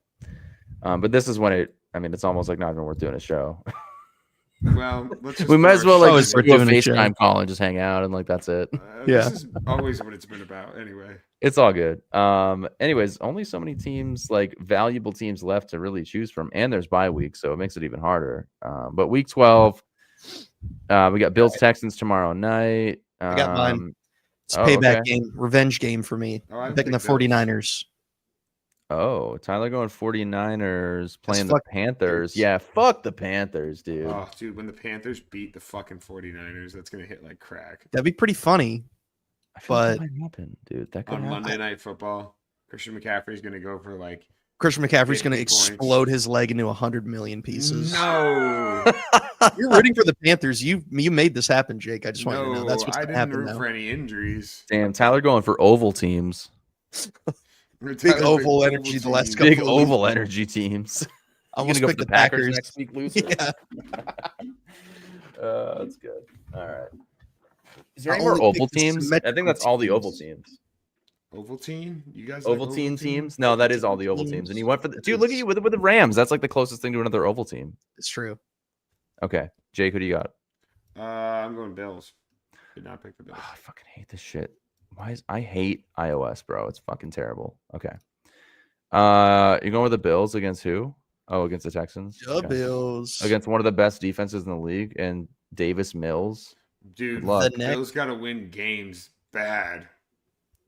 But this is when it's almost like not even worth doing a show. Well, let's just We might as well like Oh, just we're do a doing a show. FaceTime call and just hang out and like that's it. Yeah. This is always what it's been about, anyway. It's all good. Anyways, only so many teams, like valuable teams left to really choose from, and there's bye week, so it makes it even harder. But week 12, we got Bills Texans tomorrow night. I got mine. It's a Oh, payback okay. game, revenge game for me. Oh, I I'm picking the picked Bills. 49ers. Oh, Tyler going 49ers playing the fuck Panthers. Panthers. Yeah, fuck the Panthers, dude. Oh, dude, when the Panthers beat the fucking 49ers, that's going to hit like crack. That'd be pretty funny. I feel like that but- might happen, dude. That could On happen. Monday Night Football, Christian McCaffrey's going to go for like, Christian McCaffrey's going to 50 points. explode his leg into 100 million pieces. no. You're rooting for the Panthers. You made this happen, Jake. I just want you to know No, that's what's I going to didn't happen root now. for any injuries. Damn, Tyler going for oval teams. Big oval energy the last couple Big of oval weeks. energy teams. Almost Gonna picked the Packers. next week, loser. Yeah. That's good. All right. Is there I any more only oval picked the teams? I think that's all the oval symmetrical teams. Ovaltine? You guys like Ovaltine teams? No, that is all the oval teams. And you went for the dude. Look at you with the Rams. That's like the closest thing to another oval team. It's true. Okay, Jake, who do you got? I'm going Bills. Did not pick the Bills. Oh, I fucking hate this shit. I hate iOS, bro. It's fucking terrible. Okay. You're going with the Bills against who? Oh, against the Texans. The Okay. Bills. Against one of the best defenses in the league, and Davis Mills. Dude, Good luck. The next- Bills got to win games bad.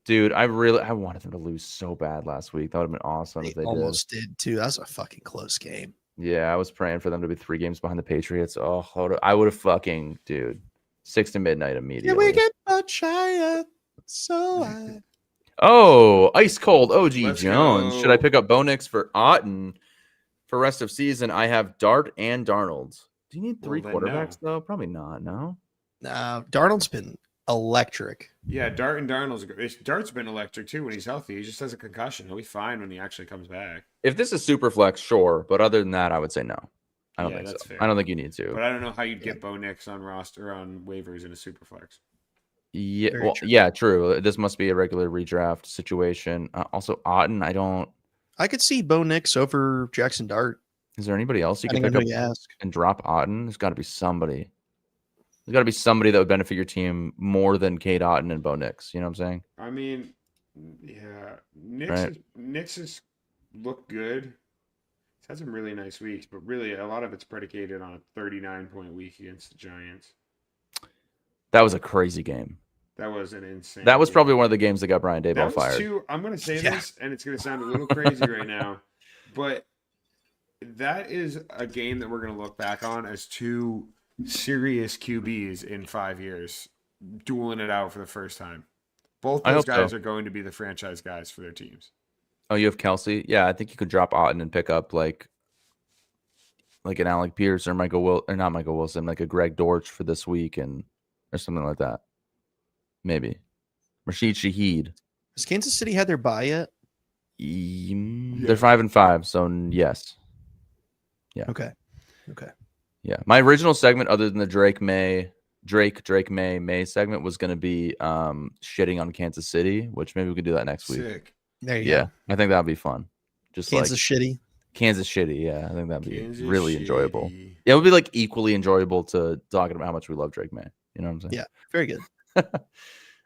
Dude, I wanted them to lose so bad last week. That would have been awesome They if they almost did too. That was a fucking close game. did. Yeah, I was praying for them to be 3 games behind the Patriots. Oh, I would have fucking, dude, 6 to midnight immediately. Yeah, we get much higher. So high. Oh, ice cold OG Let's Jones. go. Should I pick up Bo Nix for Otten for rest of season? I have Dart and Darnold. Do you need 3 Well, then quarterbacks though? Probably not. No. Nah, Darnold's been electric. Yeah, Dart's been electric too when he's healthy. He just has a concussion. He'll be fine when he actually comes back. If this is super flex, sure, but other than that, I would say no. I don't Yeah, think that's so. fair. I don't think you need to. But I don't know how you'd get Bo Nix on roster on waivers in a super flex. Yeah, Very well, true. yeah, true. This must be a regular redraft situation. Also, Otten, I don't. I could see Bo Nix over Jackson Dart. Is there anybody else you can Depending pick on up who you ask. and drop Otten? There's got to be somebody. There's got to be somebody that would benefit your team more than Cade Otten and Bo Nix. You know what I'm saying? I mean, yeah, Right. Nix has looked good. He's had some really nice weeks, but really a lot of it's predicated on a 39-point week against the Giants. That was a crazy game. That was an insane. That was game. probably one of the games that got Brian That Daboll was fired. I'm going to say Yeah. this, and it's going to sound a little crazy right now, but that is a game that we're going to look back on as 2 serious QBs in 5 years, dueling it out for the first time. Both I those hope guys so. are going to be the franchise guys for their teams. Oh, you have Kelsey? Yeah, I think you could drop Otten and pick up like an Alec Pierce or not Michael Wilson, like a Greg Dortch for this week or something like that. Maybe. Rashid Shaheed. Has Kansas City had their bye yet? They're 5-5, so yes. Okay. Yeah. My original segment, other than the Drake May segment, was going to be shitting on Kansas City, which maybe we could do that next week. Sick. There you Yeah, go. I think that'd be fun. Just Kansas shitty. like Kansas shitty. Yeah, I think that'd be Kansas really City. enjoyable. It would be like equally enjoyable to talking about how much we love Drake May. You know what I'm saying? Yeah. Very good.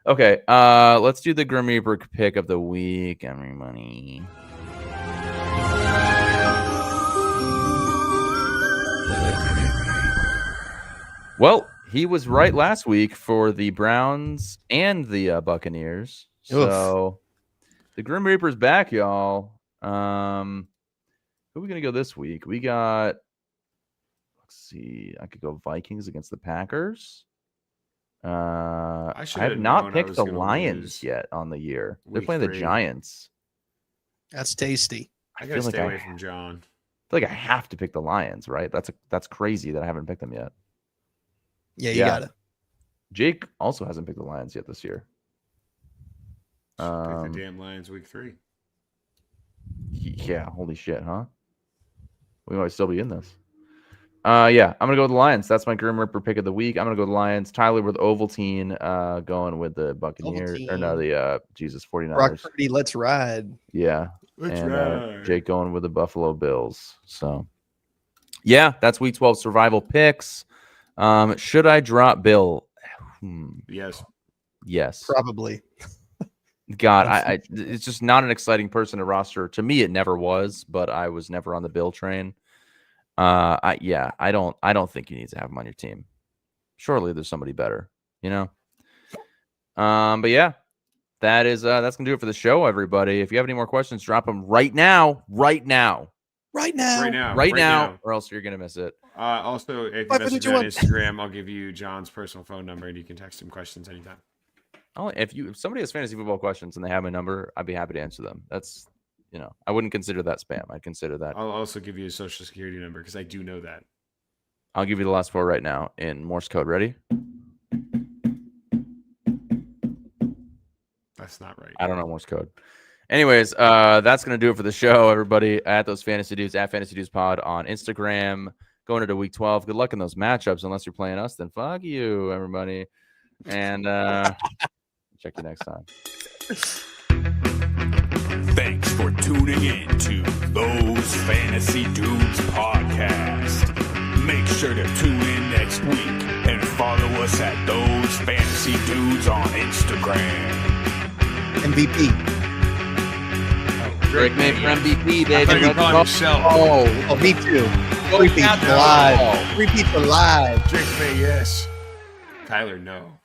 Okay. Let's do the Grim Reaper pick of the week, everybody. Well, he was right last week for the Browns and the Buccaneers. So the Grim Reaper's back, y'all. Who are we gonna go this week? We got. Let's see. I could go Vikings against the Packers. I should have have not known I picked was the gonna Lions lose yet on the year. They're week playing the 3. Giants. That's tasty. I feel gotta like stay I away from John. feel like I have to pick the Lions, right? That's crazy that I haven't picked them yet. Yeah, you Yeah. got it. Jake also hasn't picked the Lions yet this year. Pick the damn Lions week 3. Yeah, holy shit, huh? We might still be in this. Yeah, I'm gonna go with the Lions. That's my Grim Reaper pick of the week. I'm gonna go with the Lions. Tyler with Ovaltine, going with the Buccaneers. Or no, the 49ers. Brock Purdy, let's ride. Yeah. Let's and ride. Jake going with the Buffalo Bills. So yeah, that's week 12 survival picks. Should I drop Bill? Yes. Yes. Probably. God, I it's just not an exciting person to roster. To me, it never was, but I was never on the Bill train. I don't think you need to have him on your team. Surely there's somebody better, you know. But yeah, that's gonna do it for the show, everybody. If you have any more questions, drop them right now, Right now. Right now. or else you're gonna miss it. Also, if you Why would message you me on want- Instagram, I'll give you John's personal phone number and you can text him questions anytime. If somebody has fantasy football questions and they have my number, I'd be happy to answer them. That's, I wouldn't consider that spam. I'd consider that. I'll also give you his social security number because I do know that. I'll give you the last 4 right now in Morse code. Ready? That's not right. I don't know Morse code. Anyways, that's going to do it for the show, everybody. At those Fantasy Dudes, at Fantasy Dudes Pod on Instagram. Going into week 12. Good luck in those matchups. Unless you're playing us, then fuck you, everybody. And check you next time. Thanks for tuning in to Those Fantasy Dudes podcast. Make sure to tune in next week and follow us at Those Fantasy Dudes on Instagram. MVP. Oh, Drake May for MVP, baby. I thought you Let's called go. yourself. Oh, me too. Go Repeat Cats. live. Repeat for live. Drake May, yes. Kyler, no.